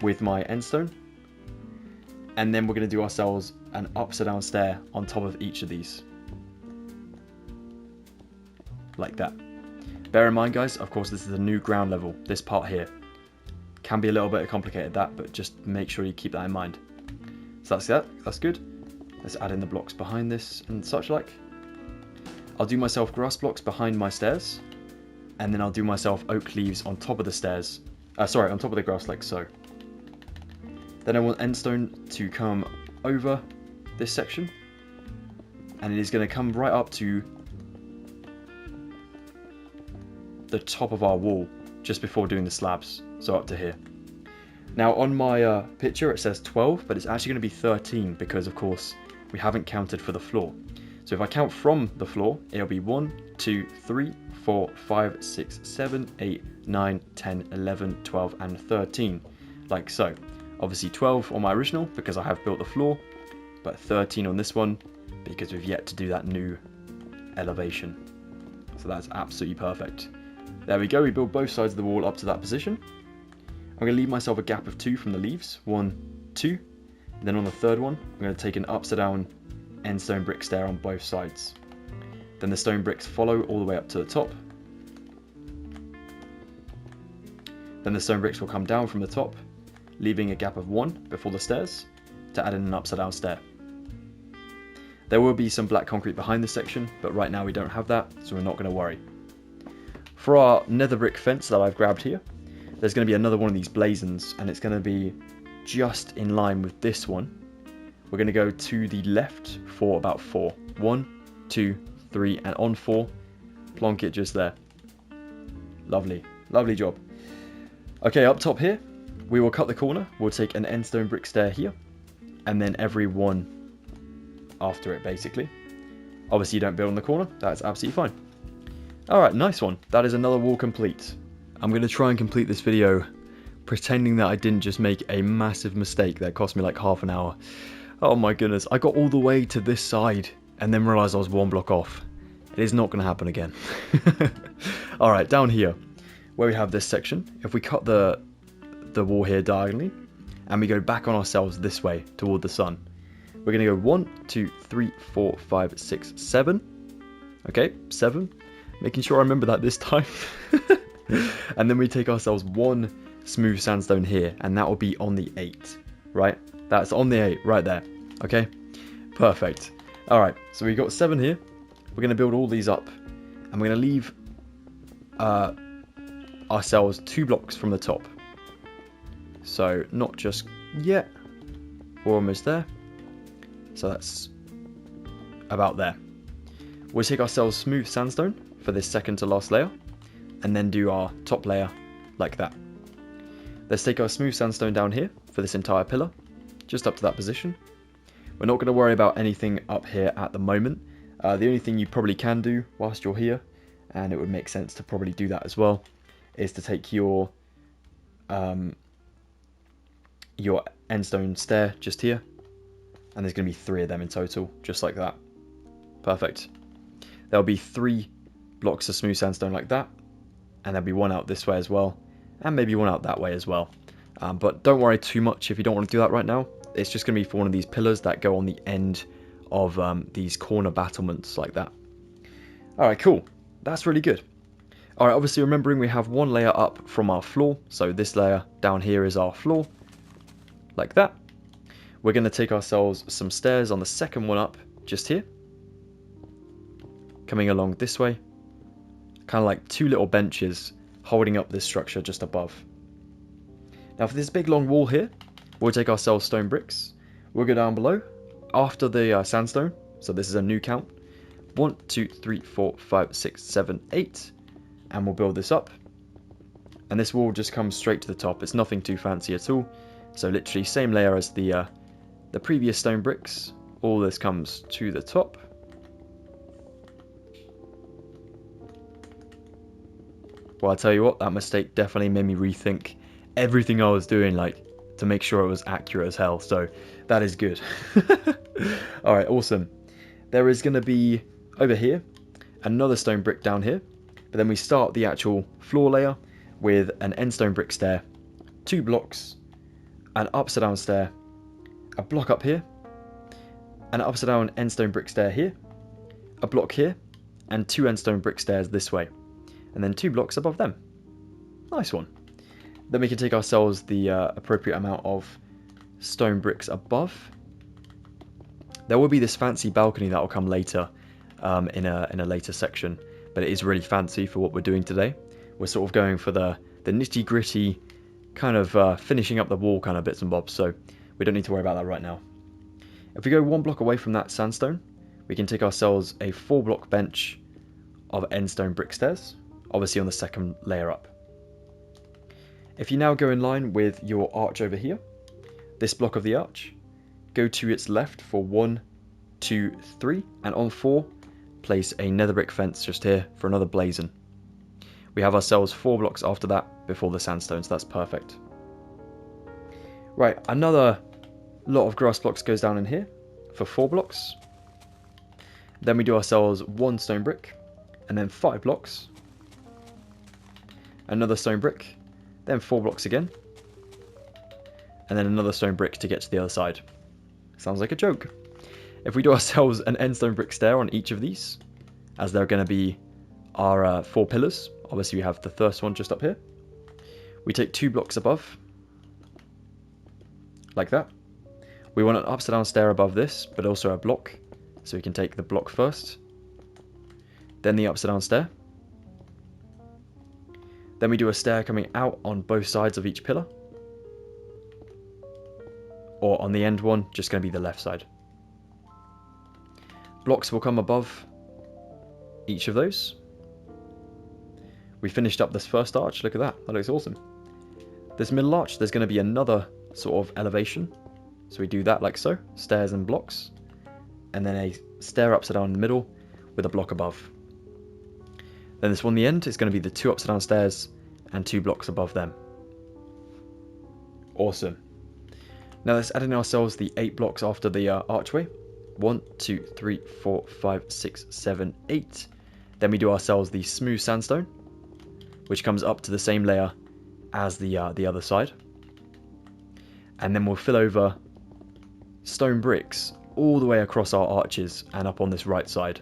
with my end stone. And then we're going to do ourselves an upside down stair on top of each of these. Like that. Bear in mind, guys, of course, this is a new ground level. This part here can be a little bit complicated, but just make sure you keep that in mind. So that's that. That's good. Let's add in the blocks behind this and such like. I'll do myself grass blocks behind my stairs, and then I'll do myself oak leaves on top of the stairs. On top of the grass like so. Then I want end stone to come over this section, and it is going to come right up to the top of our wall just before doing the slabs, so up to here. Now on my picture it says 12, but it's actually going to be 13 because of course we haven't counted for the floor. So if I count from the floor, it'll be 1, 2, 3, 4, 5, 6, 7, 8, 9, 10, 11, 12, and 13, like so. Obviously 12 on my original because I have built the floor, but 13 on this one because we've yet to do that new elevation. So that's absolutely perfect. There we go, we build both sides of the wall up to that position. I'm going to leave myself a gap of 2 from the leaves. 1, 2. And then on the third one, I'm going to take an upside down end stone brick stair on both sides. Then the stone bricks follow all the way up to the top. Then the stone bricks will come down from the top, leaving a gap of 1 before the stairs to add in an upside down stair. There will be some black concrete behind this section, but right now we don't have that, so we're not going to worry. For our nether brick fence that I've grabbed here, there's going to be another one of these blazons, and it's going to be just in line with this one. We're going to go to the left for about 4. 1, 2, 3, and on 4, plonk it just there. Lovely, lovely job. Okay, up top here, we will cut the corner. We'll take an end stone brick stair here, and then every one after it, basically. Obviously, you don't build on the corner. That's absolutely fine. Alright, nice one. That is another wall complete. I'm going to try and complete this video pretending that I didn't just make a massive mistake that cost me like half an hour. Oh my goodness, I got all the way to this side and then realised I was 1 block off. It is not going to happen again. Alright, down here, where we have this section, if we cut the wall here diagonally, and we go back on ourselves this way toward the sun, we're going to go 1, 2, 3, 4, 5, 6, 7. Okay, 7. Making sure I remember that this time. And then we take ourselves 1 smooth sandstone here, and that will be on the 8, right? That's on the 8 right there. Okay, perfect. All right, so we got 7 here. We're going to build all these up, and we're going to leave ourselves 2 blocks from the top. So not just yet, we're almost there. So that's about there. We'll take ourselves smooth sandstone for this second to last layer, and then do our top layer like that. Let's take our smooth sandstone down here for this entire pillar, just up to that position. We're not going to worry about anything up here at the moment. The only thing you probably can do whilst you're here, and it would make sense to probably do that as well, is to take your end stone stair just here, and there's going to be 3 of them in total, just like that. Perfect. There'll be 3 blocks of smooth sandstone like that, and there'll be 1 out this way as well, and maybe 1 out that way as well. But don't worry too much if you don't want to do that right now. It's just going to be for one of these pillars that go on the end of these corner battlements like that. Alright, cool. That's really good. Alright, obviously remembering we have 1 layer up from our floor, so this layer down here is our floor, like that. We're going to take ourselves some stairs on the second one up, just here, coming along this way, kind of like 2 little benches holding up this structure just above. Now for this big long wall here, we'll take ourselves stone bricks. We'll go down below after the sandstone, so this is a new count. 1, 2, 3, 4, 5, 6, 7, 8, and we'll build this up. And this wall just comes straight to the top. It's nothing too fancy at all. So literally same layer as the previous stone bricks. All this comes to the top. Well, I'll tell you what, that mistake definitely made me rethink everything I was doing, like, to make sure it was accurate as hell. So that is good. Alright, awesome. There is going to be, over here, another stone brick down here. But then we start the actual floor layer with an end stone brick stair, 2 blocks, an upside down stair, a block up here, an upside down end stone brick stair here, a block here, and 2 end stone brick stairs this way, and then 2 blocks above them. Nice one. Then we can take ourselves the appropriate amount of stone bricks above. There will be this fancy balcony that will come later in a later section, but it is really fancy for what we're doing today. We're sort of going for the nitty gritty kind of finishing up the wall kind of bits and bobs, so we don't need to worry about that right now. If we go 1 block away from that sandstone, we can take ourselves a 4 block bench of end stone brick stairs, obviously on the second layer up. If you now go in line with your arch over here, this block of the arch, go to its left for 1, 2, 3, and on 4, place a nether brick fence just here for another blazon. We have ourselves 4 blocks after that before the sandstone, so that's perfect. Right, another lot of grass blocks goes down in here for 4 blocks. Then we do ourselves 1 stone brick, and then 5 blocks. Another stone brick, then 4 blocks again, and then another stone brick to get to the other side. Sounds like a joke. If we do ourselves an end stone brick stair on each of these, as they're going to be our 4 pillars. Obviously we have the first one just up here. We take 2 blocks above, like that. We want an upside down stair above this, but also a block. So we can take the block first, then the upside down stair. Then we do a stair coming out on both sides of each pillar. Or on the end one, just going to be the left side. Blocks will come above each of those. We finished up this first arch. Look at that. That looks awesome. This middle arch, there's going to be another sort of elevation. So we do that like so. Stairs and blocks. And then a stair upside down in the middle with a block above. Then this one, the end, is going to be the 2 upside down stairs and 2 blocks above them. Awesome. Now let's add in ourselves the 8 blocks after the archway. 1, 2, 3, 4, 5, 6, 7, 8. Then we do ourselves the smooth sandstone, which comes up to the same layer as the other side. And then we'll fill over stone bricks all the way across our arches and up on this right side.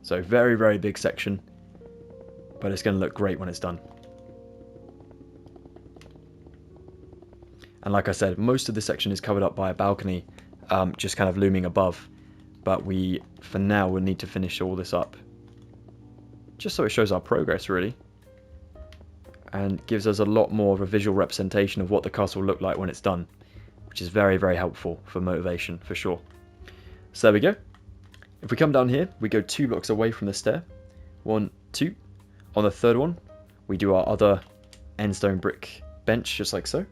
So very, very big section, but it's going to look great when it's done. And like I said, most of this section is covered up by a balcony, just kind of looming above. But we, for now, will need to finish all this up, just so it shows our progress, really. And gives us a lot more of a visual representation of what the castle will look like when it's done, which is very, very helpful for motivation, for sure. So there we go. If we come down here, we go 2 blocks away from the stair. 1, 2. On the third one, we do our other end stone brick bench, just like so.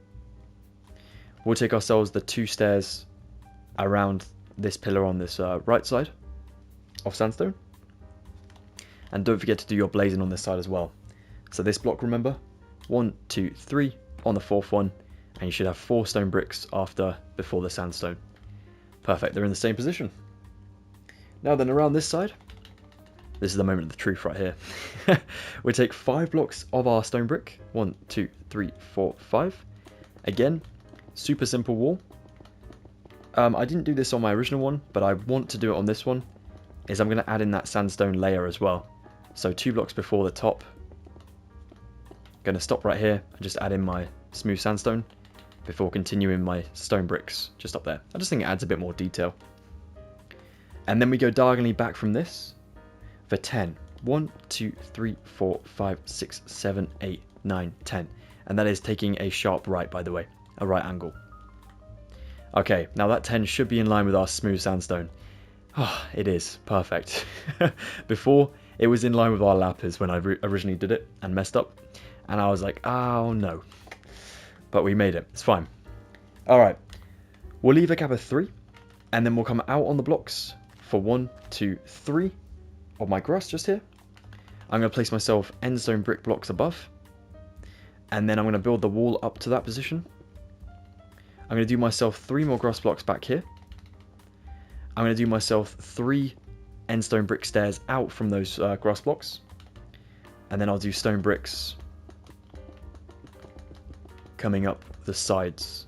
We'll take ourselves the 2 stairs around this pillar on this right side of sandstone. And don't forget to do your blazing on this side as well. So this block, remember, 1, 2, 3 on the 4th one, and you should have 4 stone bricks before the sandstone. Perfect, they're in the same position. Now then, around this side, this is the moment of the truth right here. We take 5 blocks of our stone brick. 1, 2, 3, 4, 5. Again, super simple wall. I didn't do this on my original one, but I want to do it on this one. I'm going to add in that sandstone layer as well. So 2 blocks before the top. Going to stop right here and just add in my smooth sandstone before continuing my stone bricks just up there. I just think it adds a bit more detail. And then we go diagonally back from this for 10. 1, 2, 3, 4, 5, 6, 7, 8, 9, 10. And that is taking a sharp right, by the way. A right angle. Okay, now that 10 should be in line with our smooth sandstone. Oh, it is. Perfect. Before, it was in line with our lapis when I originally did it and messed up. And I was like, oh no. But we made it. It's fine. Alright. We'll leave a gap of 3. And then we'll come out on the blocks for 1, 2, 3 of my grass just here. I'm going to place myself end stone brick blocks above. And then I'm going to build the wall up to that position. I'm going to do myself 3 more grass blocks back here. I'm going to do myself 3 end stone brick stairs out from those grass blocks. And then I'll do stone bricks coming up the sides.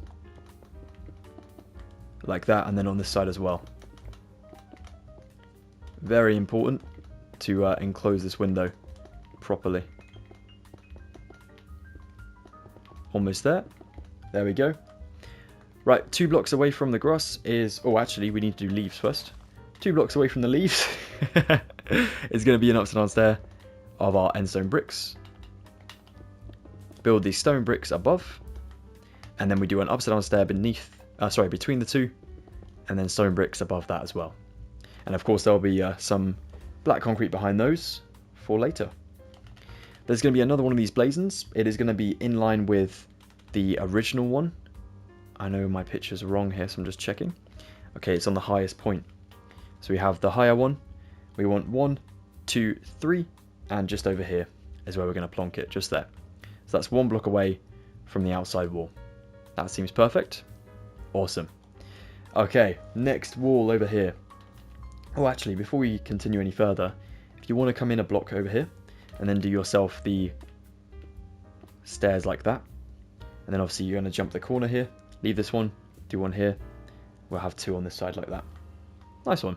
Like that, and then on this side as well. Very important to enclose this window properly. Almost there. There we go. Right, 2 blocks away from the grass is... Oh, actually, we need to do leaves first. 2 blocks away from the leaves is going to be an upside down stair of our end stone bricks. Build these stone bricks above. And then we do an upside down stair between the 2. And then stone bricks above that as well. And of course, there'll be some black concrete behind those for later. There's going to be another one of these blazons. It is going to be in line with the original one. I know my picture's wrong here, so I'm just checking. Okay, it's on the highest point. So we have the higher one. We want 1, 2, 3, and just over here is where we're going to plonk it, just there. So that's 1 block away from the outside wall. That seems perfect. Awesome. Okay, next wall over here. Oh, actually, before we continue any further, if you want to come in a block over here, and then do yourself the stairs like that, And then obviously you're going to jump the corner here, leave this one, do one here. We'll have 2 on this side like that. Nice one.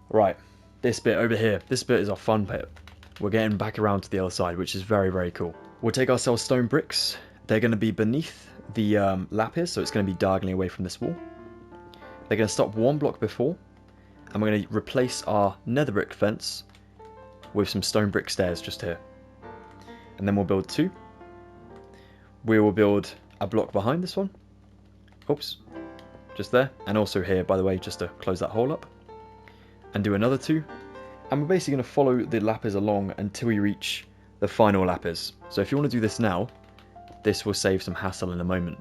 Right, this bit over here. This bit is our fun bit. We're getting back around to the other side, which is very, very cool. We'll take ourselves stone bricks. They're going to be beneath the lapis, so it's going to be diagonally away from this wall. They're going to stop 1 block before, and we're going to replace our nether brick fence with some stone brick stairs just here. And then we'll build 2. We will build a block behind this one. Oops. Just there. And also here, by the way, just to close that hole up. And do another 2. And we're basically going to follow the lapis along until we reach the final lapis. So if you want to do this now, this will save some hassle in a moment.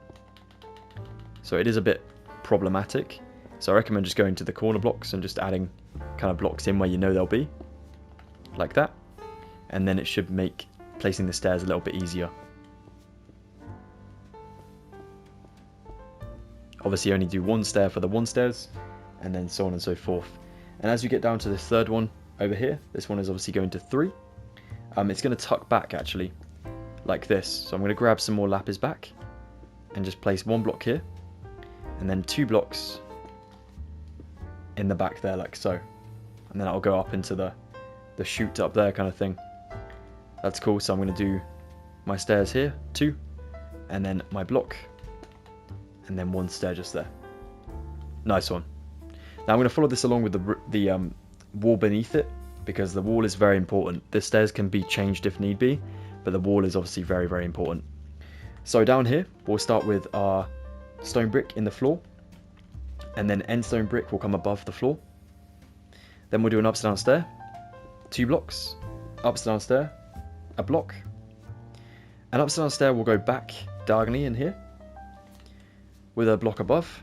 So it is a bit problematic. So I recommend just going to the corner blocks and just adding kind of blocks in where you know they'll be. Like that. And then it should make placing the stairs a little bit easier. Obviously only do 1 stair for the 1 stairs, and then so on and so forth. And as you get down to this 3rd one over here, this one is obviously going to 3. It's going to tuck back actually, like this. So I'm going to grab some more lapis back, and just place 1 block here, and then 2 blocks in the back there like so. And then I'll go up into the chute up there kind of thing. That's cool, so I'm going to do my stairs here, 2, and then my block, and then 1 stair just there. Nice one. Now I'm going to follow this along with the wall beneath it, because the wall is very important. The stairs can be changed if need be, but the wall is obviously very, very important. So down here, we'll start with our stone brick in the floor, and then end stone brick will come above the floor. Then we'll do an upside down stair, 2 blocks, upside down stair, a block. An upside down stair will go back diagonally in here, with a block above,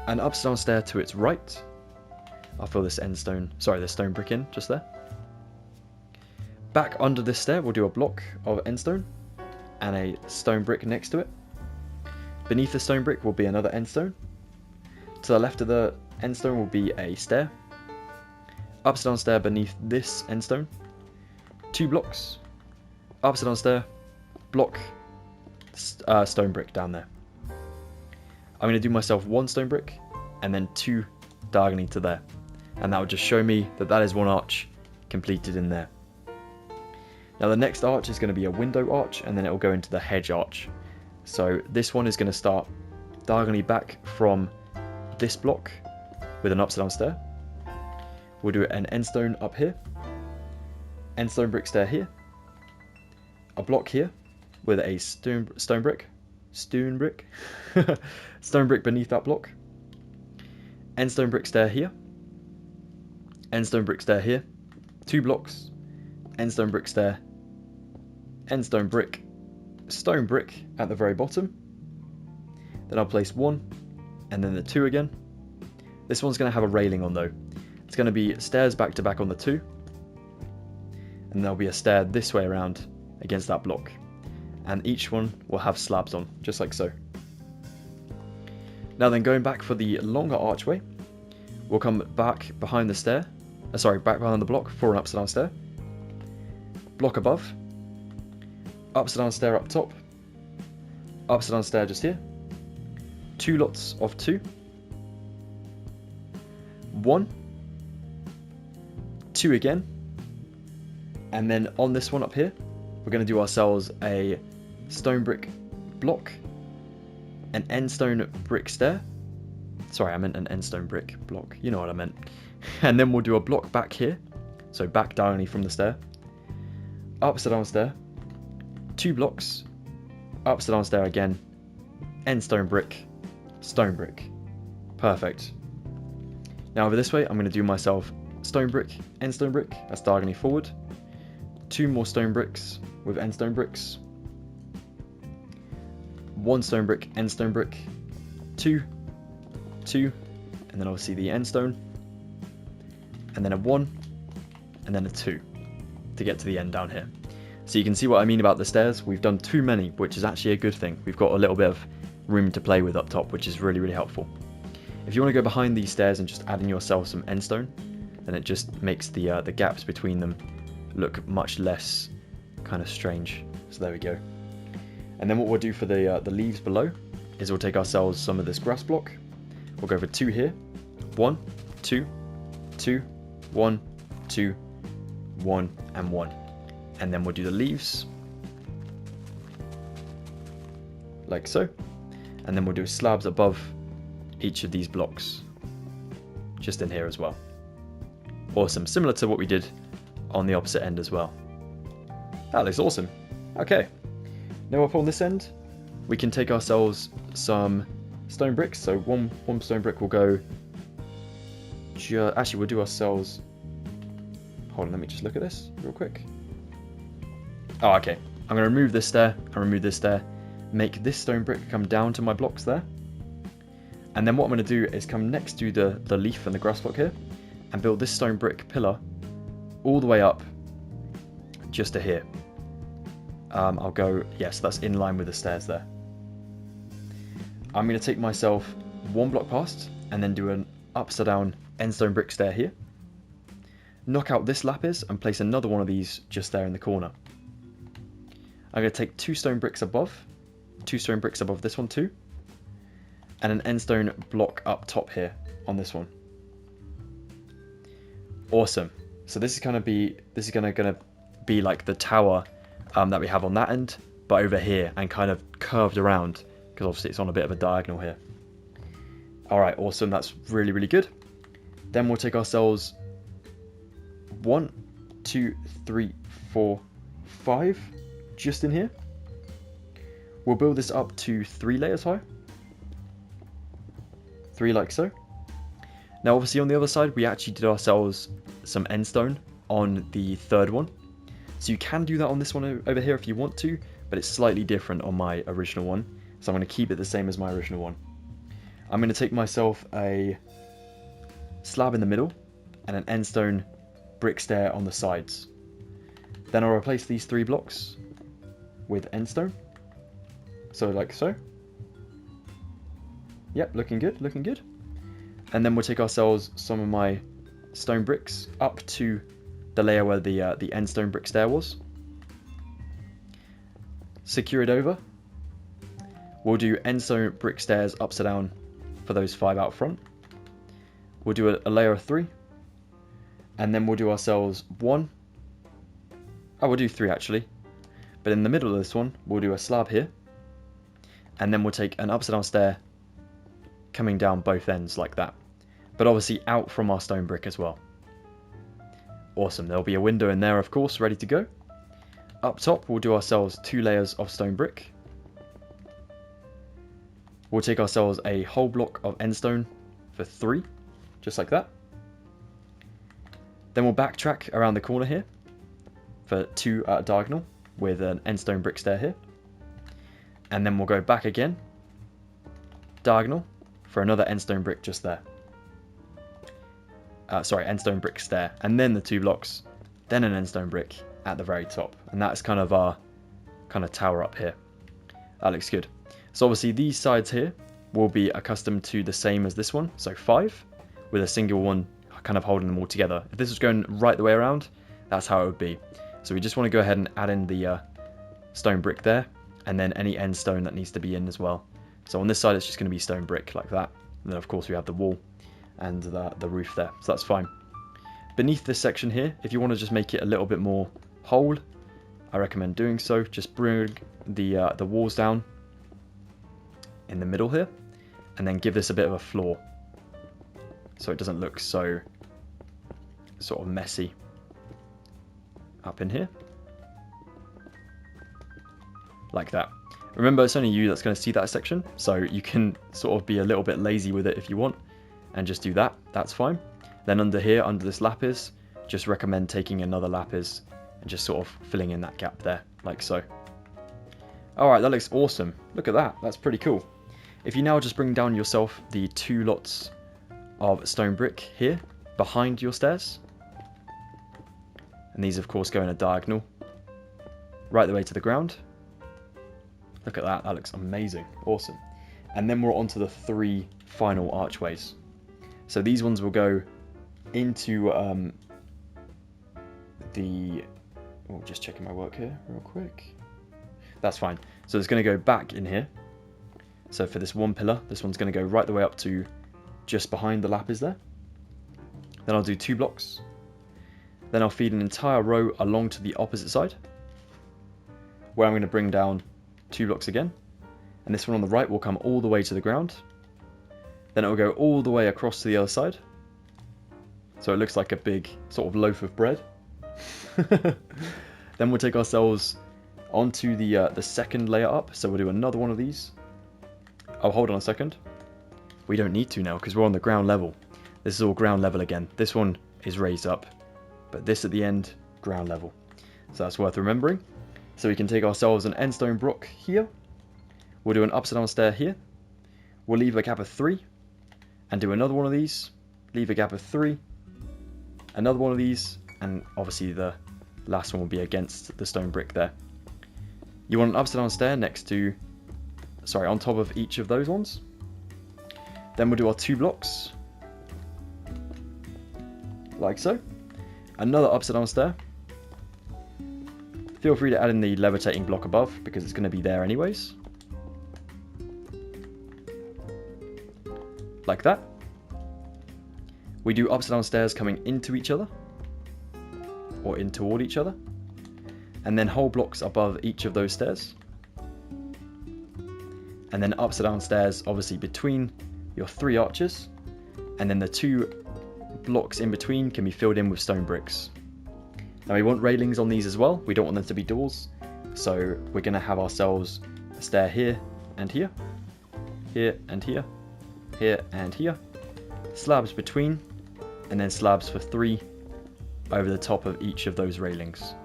an upside down stair to its right. I'll fill this the stone brick in just there. Back under this stair, we'll do a block of end stone and a stone brick next to it. Beneath the stone brick will be another end stone. To the left of the end stone will be a stair. Upside down stair beneath this end stone. 2 blocks. Upside down stair, block, stone brick down there. I'm going to do myself 1 stone brick and then 2 diagonally to there. And that will just show me that that is 1 arch completed in there. Now the next arch is going to be a window arch, and then it will go into the hedge arch. So this one is going to start diagonally back from this block with an upside down stair. We'll do an end stone up here, end stone brick stair here, a block here with a stone brick beneath that block, end stone brick stair here, end stone brick stair here, 2 blocks, end stone brick stair, end stone brick at the very bottom. Then I'll place 1 and then the 2 again. This one's going to have a railing on though. It's going to be stairs back to back on the 2, and there'll be a stair this way around against that block, and each one will have slabs on, just like so. Now then, going back for the longer archway, we'll come back behind the stair, back behind the block for an upside down stair, block above, upside down stair up top, upside down stair just here, 2 lots of 2, 1, 2 again, and then on this one up here, we're going to do ourselves a stone brick block, an end stone brick stair. Sorry, I meant an end stone brick block. You know what I meant. And then we'll do a block back here, so back diagonally from the stair, upside down stair, 2 blocks, upside down stair again, end stone brick, stone brick. Perfect. Now over this way, I'm going to do myself stone brick, end stone brick, that's diagonally forward, 2 more stone bricks with end stone bricks, 1 stone brick, end stone brick, 2, and then obviously the end stone, and then a 1, and then a 2 to get to the end down here. So you can see what I mean about the stairs. We've done too many, which is actually a good thing. We've got a little bit of room to play with up top, which is really, really helpful. If you want to go behind these stairs and just add in yourself some end stone, then it just makes the gaps between them look much less kind of strange. So there we go. And then what we'll do for the leaves below is we'll take ourselves some of this grass block. We'll go for 2 here. 1, 2, 2, 1, 2, 1, and 1. And then we'll do the leaves. Like so. And then we'll do slabs above each of these blocks. Just in here as well. Awesome. Similar to what we did on the opposite end as well. That looks awesome. Okay. Now up on this end, we can take ourselves some stone bricks. So one stone brick will go... Actually, we'll do ourselves... Hold on, let me just look at this real quick. Oh, okay. I'm going to remove this stair and remove this stair. Make this stone brick come down to my blocks there. And then what I'm going to do is come next to the leaf and the grass block here and build this stone brick pillar all the way up just to here. I'll go, yes, that's in line with the stairs there. I'm going to take myself 1 block past and then do an upside down end stone brick stair here. Knock out this lapis and place another one of these just there in the corner. I'm going to take 2 stone bricks above, 2 stone bricks above this one too, and an end stone block up top here on this one. Awesome. So this is going to be like the tower that we have on that end, but over here and kind of curved around because obviously it's on a bit of a diagonal here. All right, awesome. That's really, really good. Then we'll take ourselves 1, 2, 3, 4, 5 just in here. We'll build this up to 3 layers high. 3 like so. Now obviously on the other side we actually did ourselves some end stone on the 3rd one. So you can do that on this one over here if you want to, but it's slightly different on my original one. So I'm going to keep it the same as my original one. I'm going to take myself a slab in the middle and an end stone brick stair on the sides. Then I'll replace these 3 blocks with end stone. So like so. Yep, looking good, looking good. And then we'll take ourselves some of my stone bricks up to the layer where the end stone brick stair was. Secure it over. We'll do end stone brick stairs upside down for those 5 out front. We'll do a layer of 3. And then we'll do ourselves 1. Oh, we'll do 3 actually. But in the middle of this one, we'll do a slab here. And then we'll take an upside down stair coming down both ends like that. But obviously out from our stone brick as well. Awesome. There'll be a window in there, of course, ready to go. Up top, we'll do ourselves 2 layers of stone brick. We'll take ourselves a whole block of end stone for 3, just like that. Then we'll backtrack around the corner here for 2 at a diagonal with an end stone brick stair here. And then we'll go back again, diagonal, for another end stone brick just there. End stone brick stair, and then the 2 blocks, then an end stone brick at the very top. And that's kind of our tower up here. That looks good. So obviously these sides here will be accustomed to the same as this one, so 5, with a single one kind of holding them all together. If this was going right the way around, that's how it would be. So we just want to go ahead and add in the stone brick there, and then any end stone that needs to be in as well. So on this side it's just going to be stone brick like that. And then of course we have the wall and the roof there, so that's fine. Beneath this section here, if you want to just make it a little bit more whole, I recommend doing so. Just bring the walls down in the middle here, and then give this a bit of a floor, so it doesn't look so sort of messy up in here, like that. Remember, it's only you that's going to see that section, so you can sort of be a little bit lazy with it if you want, and just do that. That's fine. Then under here, under this lapis, just recommend taking another lapis and just sort of filling in that gap there, like so. Alright, that looks awesome. Look at that. That's pretty cool. If you now just bring down yourself the 2 lots of stone brick here behind your stairs, and these of course go in a diagonal right the way to the ground. Look at that. That looks amazing. Awesome. And then we're on to the 3 final archways. So these ones will go into just checking my work here real quick. That's fine. So it's going to go back in here. So for this one pillar, this one's going to go right the way up to just behind the lapis there. Then I'll do 2 blocks. Then I'll feed an entire row along to the opposite side, where I'm going to bring down 2 blocks again. And this one on the right will come all the way to the ground. Then it will go all the way across to the other side. So it looks like a big sort of loaf of bread. Then we'll take ourselves onto the second layer up. So we'll do another one of these. Oh, hold on a second. We don't need to now because we're on the ground level. This is all ground level again. This one is raised up, but this at the end, ground level. So that's worth remembering. So we can take ourselves an end stone block here. We'll do an upside down stair here. We'll leave a gap of 3 and do another one of these. Leave a gap of 3. Another one of these, and obviously the last one will be against the stone brick there. You want an upside down stair next to, sorry, on top of each of those ones. Then we'll do our 2 blocks, like so. Another upside down stair. Feel free to add in the levitating block above because it's going to be there anyways. Like that. We do upside down stairs coming into each other, or in toward each other, and then whole blocks above each of those stairs, and then upside down stairs obviously between your 3 arches, and then the 2 blocks in between can be filled in with stone bricks. Now we want railings on these as well. We don't want them to be doors, so we're going to have ourselves a stair here and here, here and here, here and here, slabs between, and then slabs for 3 over the top of each of those railings,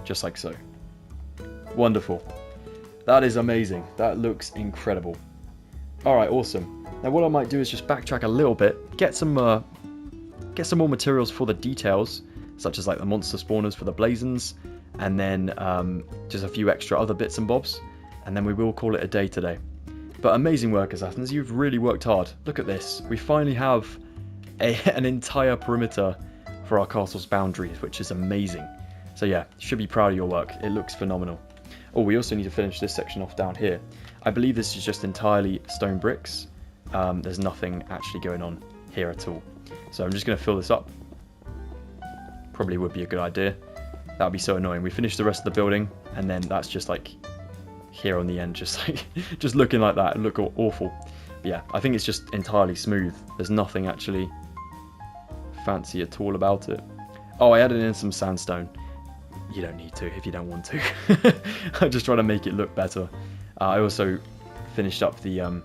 just like so. Wonderful. That is amazing. That looks incredible. Alright, awesome. Now what I might do is just backtrack a little bit, get some more materials for the details, such as like the monster spawners for the blazons, and then just a few extra other bits and bobs, and then we will call it a day today. But amazing work, Assassins, you've really worked hard. Look at this, we finally have an entire perimeter for our castle's boundaries, which is amazing. So yeah, you should be proud of your work, it looks phenomenal. Oh, we also need to finish this section off down here. I believe this is just entirely stone bricks. There's nothing actually going on here at all. So I'm just going to fill this up. Probably would be a good idea. That would be so annoying. We finish the rest of the building, and then that's just like here on the end, just like just looking like that. It'd look awful. But yeah, I think it's just entirely smooth. There's nothing actually fancy at all about it. Oh, I added in some sandstone. You don't need to if you don't want to. I'm just trying to make it look better. I also finished up the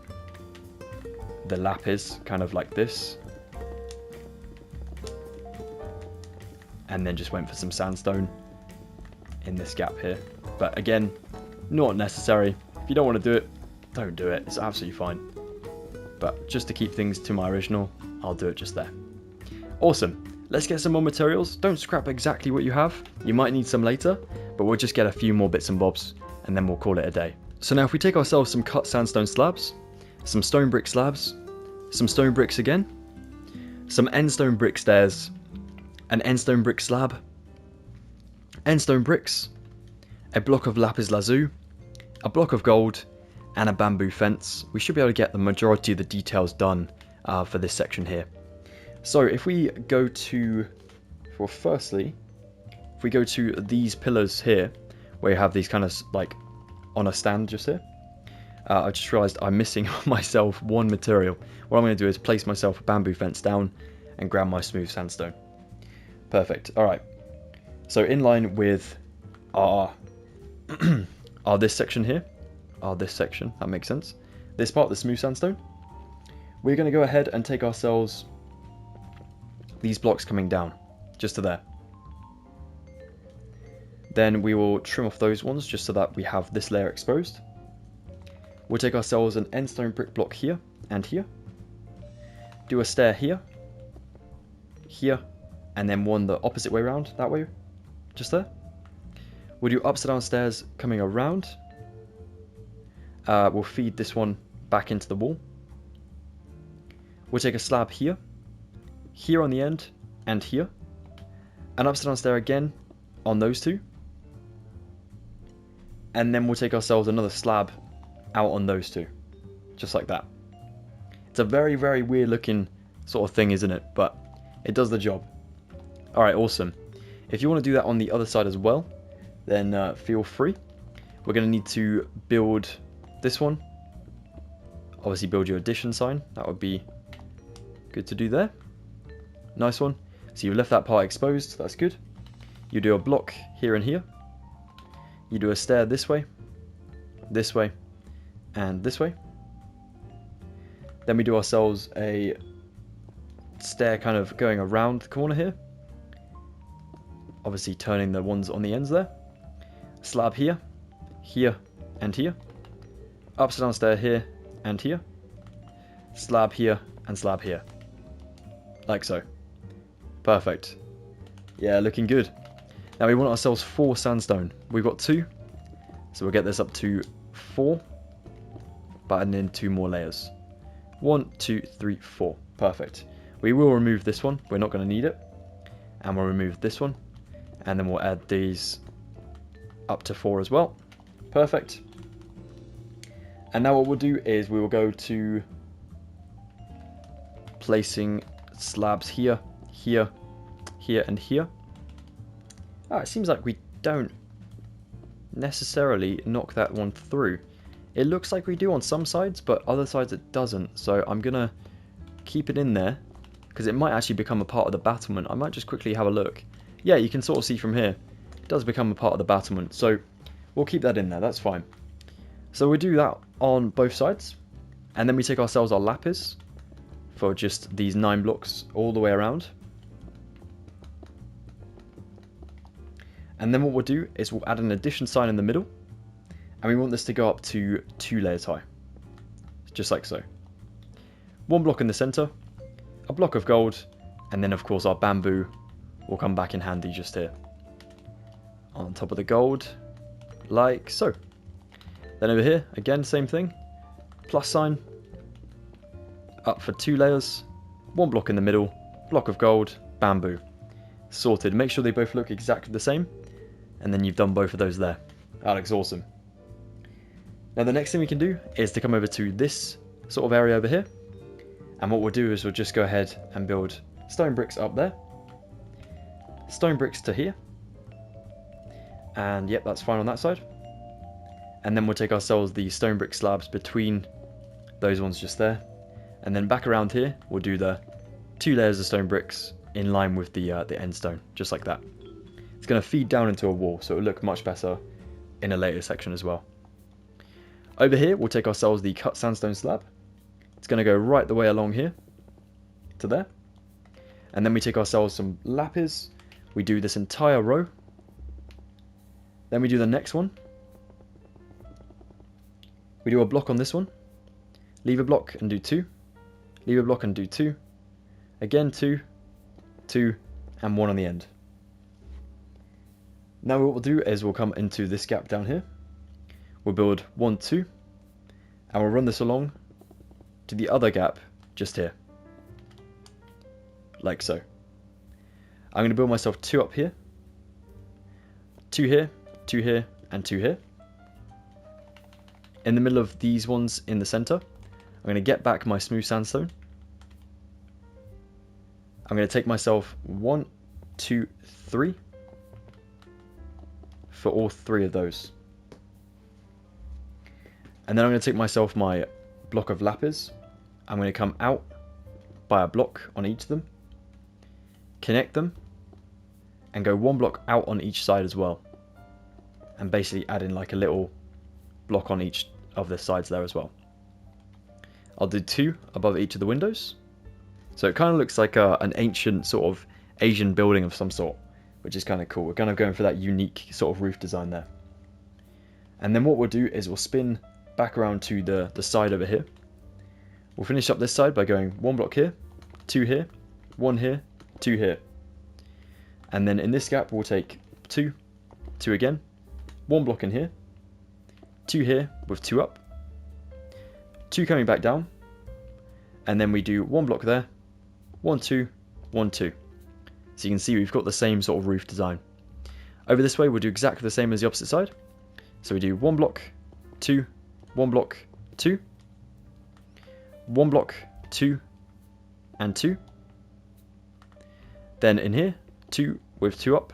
lapis kind of like this, and then just went for some sandstone in this gap here. But again, not necessary. If you don't want to do it, don't do it. It's absolutely fine. But just to keep things to my original, I'll do it just there. Awesome. Let's get some more materials. Don't scrap exactly what you have. You might need some later, but we'll just get a few more bits and bobs, and then we'll call it a day. So now if we take ourselves some cut sandstone slabs, some stone brick slabs, some stone bricks again, some end stone brick stairs, an end stone brick slab, end stone bricks, a block of lapis lazuli, a block of gold, and a bamboo fence, we should be able to get the majority of the details done for this section here. So if we go to, firstly, if we go to these pillars here, where you have these kind of like on a stand just here, I just realised I'm missing myself one material. What I'm going to do is place myself a bamboo fence down and grab my smooth sandstone. Perfect. Alright. So in line with our this section here, this section, that makes sense. This part, the smooth sandstone, we're going to go ahead and take ourselves these blocks coming down, just to there. Then we will trim off those ones just so that we have this layer exposed. We'll take ourselves an end stone brick block here and here. Do a stair here, here, and then one the opposite way around, that way, just there. We'll do upside down stairs coming around. We'll feed this one back into the wall. We'll take a slab here, here on the end, and here. An upside down stair again on those two. And then we'll take ourselves another slab out on those two. Just like that. It's a very, very weird looking sort of thing, isn't it? But it does the job. Alright, awesome. If you want to do that on the other side as well, then feel free. We're going to need to build this one. Obviously build your addition sign. That would be good to do there. Nice one. So you've left that part exposed. That's good. You do a block here and here. You do a stair this way, and this way. Then we do ourselves a stair kind of going around the corner here. Obviously turning the ones on the ends there. Slab here, here, and here. Upside down stair here and here. Slab here and slab here. Like so. Perfect. Yeah, looking good. Now we want ourselves 4 sandstone. We've got 2. So we'll get this up to 4. By adding in 2 more layers. 1, 2, 3, 4. Perfect. We will remove this one. We're not going to need it. And we'll remove this one. And then we'll add these up to 4 as well. Perfect. And now what we'll do is we will go to placing slabs here, here, here, and here. Oh, it seems like we don't necessarily knock that one through. It looks like we do on some sides, but other sides it doesn't. So I'm going to keep it in there, because it might actually become a part of the battlement. I might just quickly have a look. Yeah, you can sort of see from here. It does become a part of the battlement. So we'll keep that in there. That's fine. So we do that on both sides. And then we take ourselves our lapis for just these 9 blocks all the way around. And then what we'll do is we'll add an addition sign in the middle. And we want this to go up to 2 layers high. Just like so. 1 block in the center. A block of gold. And then of course our bamboo will come back in handy just here. On top of the gold. Like so. Then over here, again, same thing. Plus sign. Up for 2 layers. 1 block in the middle. Block of gold. Bamboo. Sorted. Make sure they both look exactly the same. And then you've done both of those there. That looks awesome. Now the next thing we can do is to come over to this sort of area over here. And what we'll do is we'll just go ahead and build stone bricks up there. Stone bricks to here. And yep, that's fine on that side. And then we'll take ourselves the stone brick slabs between those ones just there. And then back around here, we'll do the 2 layers of stone bricks in line with the end stone, just like that. It's going to feed down into a wall, so it'll look much better in a later section as well. Over here, we'll take ourselves the cut sandstone slab. It's going to go right the way along here to there. And then we take ourselves some lapis. We do this entire row. Then we do the next one. We do a block on this one. Leave a block and do 2. Leave a block and do 2. Again 2, 2, and 1 on the end. Now what we'll do is we'll come into this gap down here. We'll build 1, 2, and we'll run this along to the other gap just here. Like so. I'm going to build myself 2 up here. 2 here, 2 here, and 2 here. In the middle of these ones in the center, I'm going to get back my smooth sandstone. I'm going to take myself 1, 2, 3 for all 3 of those. And then I'm going to take myself my block of lapis. I'm going to come out by a block on each of them, connect them, and go 1 block out on each side as well. And basically add in like a little block on each of the sides there as well. I'll do 2 above each of the windows. So it kind of looks like an ancient sort of Asian building of some sort, which is kind of cool. We're kind of going for that unique sort of roof design there. And then what we'll do is we'll spin back around to the side over here. We'll finish up this side by going 1 block here, 2 here, 1 here, 2 here. And then in this gap we'll take 2, 2 again, 1 block in here, 2 here with 2 up, 2 coming back down, and then we do 1 block there, 1, 2, 1, 2. So you can see we've got the same sort of roof design. Over this way we'll do exactly the same as the opposite side. So we do 1 block, 2, 1 block, 2, 1 block, 2, and 2. Then in here, 2 with 2 up,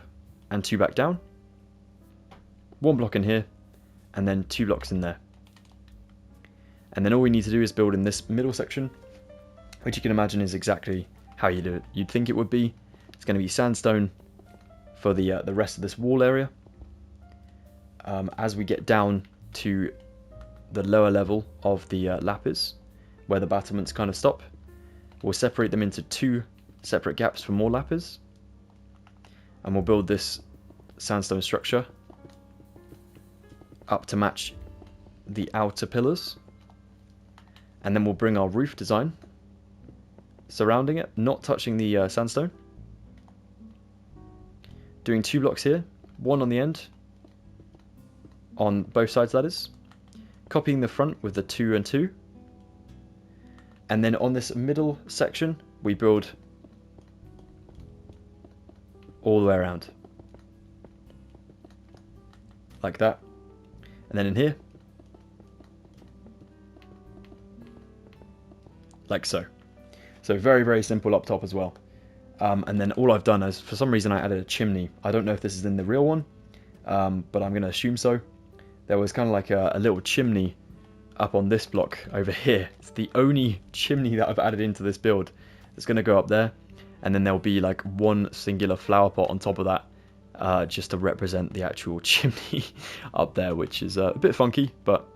and 2 back down. 1 block in here, and then 2 blocks in there. And then all we need to do is build in this middle section, which you can imagine is exactly how you'd think it would be. It's going to be sandstone for the rest of this wall area. As we get down to the lower level of the lapis, where the battlements kind of stop, we'll separate them into 2 separate gaps for more lapis, and we'll build this sandstone structure up to match the outer pillars, and then we'll bring our roof design surrounding it, not touching the sandstone, doing 2 blocks here, 1 on the end, on both sides that is, copying the front with the 2 and 2, and then on this middle section we build all the way around like that, and then in here like so. So very, very simple up top as well. And then all I've done is, for some reason I added a chimney. I don't know if this is in the real one, but I'm going to assume so. There was kind of like a little chimney up on this block over here. It's the only chimney that I've added into this build. It's going to go up there, and then there'll be like one singular flower pot on top of that, just to represent the actual chimney up there, which is a bit funky, but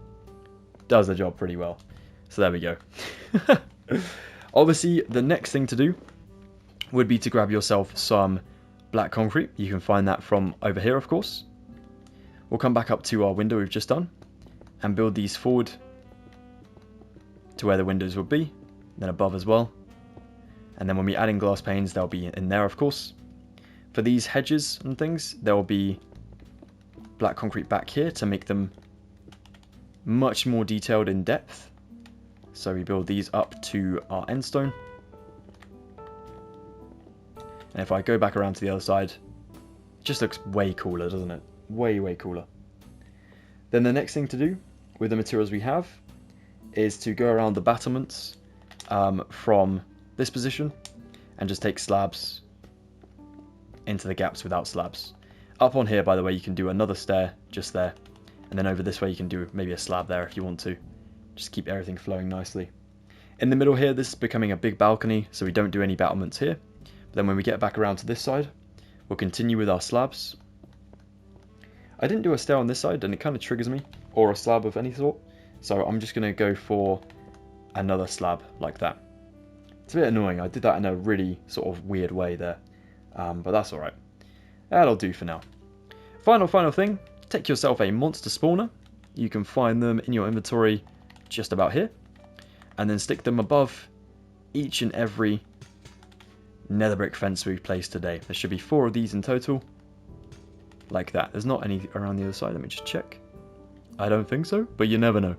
does the job pretty well. So there we go. Obviously, the next thing to do would be to grab yourself some black concrete. You can find that from over here, of course. We'll come back up to our window we've just done and build these forward to where the windows would be, then above as well. And then when we add in glass panes, they'll be in there, of course. For these hedges and things, there will be black concrete back here to make them much more detailed in depth. So we build these up to our end stone. And if I go back around to the other side, it just looks way cooler, doesn't it? Way, way cooler. Then the next thing to do with the materials we have is to go around the battlements from this position and just take slabs into the gaps without slabs. Up on here, by the way, you can do another stair just there. And then over this way you can do maybe a slab there if you want to. Just keep everything flowing nicely. In the middle here, this is becoming a big balcony, so we don't do any battlements here. But then when we get back around to this side, we'll continue with our slabs. I didn't do a stair on this side, and it kind of triggers me, or a slab of any sort. So I'm just going to go for another slab like that. It's a bit annoying. I did that in a really sort of weird way there, but that's alright. That'll do for now. Final thing, take yourself a monster spawner. You can find them in your inventory just about here, and then stick them above each and every nether brick fence we've placed today. There should be 4 of these in total, like that. There's not any around the other side. Let me just check. I don't think so, but you never know.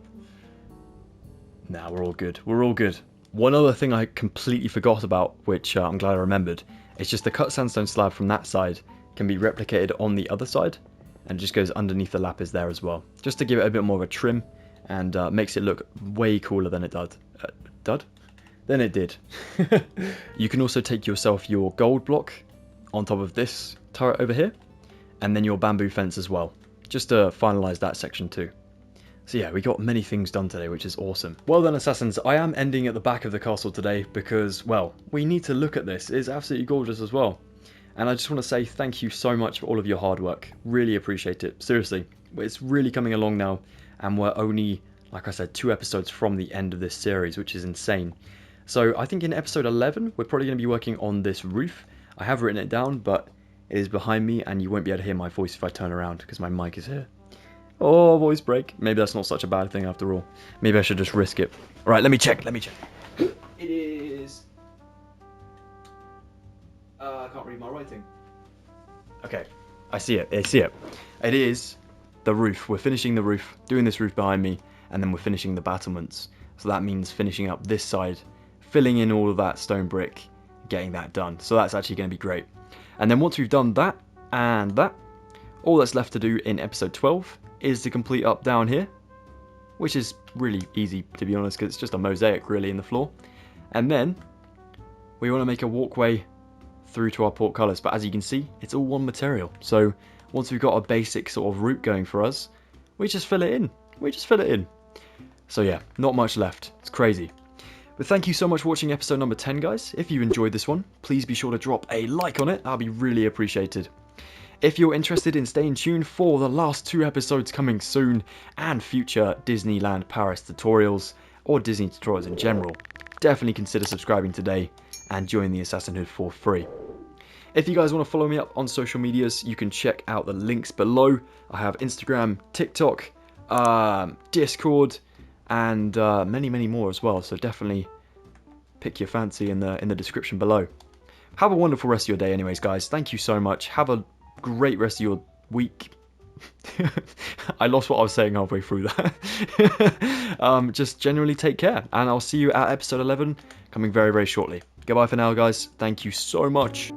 Nah, we're all good. We're all good. One other thing I completely forgot about, which I'm glad I remembered, is just the cut sandstone slab from that side can be replicated on the other side, and it just goes underneath the lapis there as well, just to give it a bit more of a trim, and makes it look way cooler than it than it did. You can also take yourself your gold block on top of this turret over here, and then your bamboo fence as well, just to finalize that section too. So yeah, we got many things done today, which is awesome. Well then, Assassins, I am ending at the back of the castle today because, well, we need to look at this. It's absolutely gorgeous as well. And I just want to say thank you so much for all of your hard work. Really appreciate it. Seriously, it's really coming along now, and we're only, like I said, 2 episodes from the end of this series, which is insane. So I think in episode 11, we're probably going to be working on this roof. I have written it down, but it is behind me, and you won't be able to hear my voice if I turn around because my mic is here. Oh, voice break. Maybe that's not such a bad thing after all. Maybe I should just risk it. Alright, let me check. It is... I can't read my writing. Okay, I see it. It is the roof. We're finishing the roof, doing this roof behind me, and then we're finishing the battlements. So that means finishing up this side, filling in all of that stone brick, getting that done. So that's actually going to be great. And then once we've done that and that, all that's left to do in episode 12 is to complete up down here, which is really easy to be honest, because it's just a mosaic really in the floor. And then we want to make a walkway through to our portcullis, but as you can see, it's all one material. So once we've got a basic sort of route going for us, we just fill it in. So yeah, not much left. It's crazy. But thank you so much for watching episode number 10, guys. If you enjoyed this one, please be sure to drop a like on it. That'll be really appreciated. If you're interested in staying tuned for the last 2 episodes coming soon and future Disneyland Paris tutorials or Disney tutorials in general, definitely consider subscribing today and join the Assassinhood for free. If you guys want to follow me up on social medias, you can check out the links below. I have Instagram, TikTok, Discord, and many more as well. So definitely pick your fancy in the description below. Have a wonderful rest of your day anyways, guys. Thank you so much. Have a great rest of your week. I lost what I was saying halfway through that. Just generally take care, and I'll see you at episode 11 coming very shortly. Goodbye for now, guys. Thank you so much.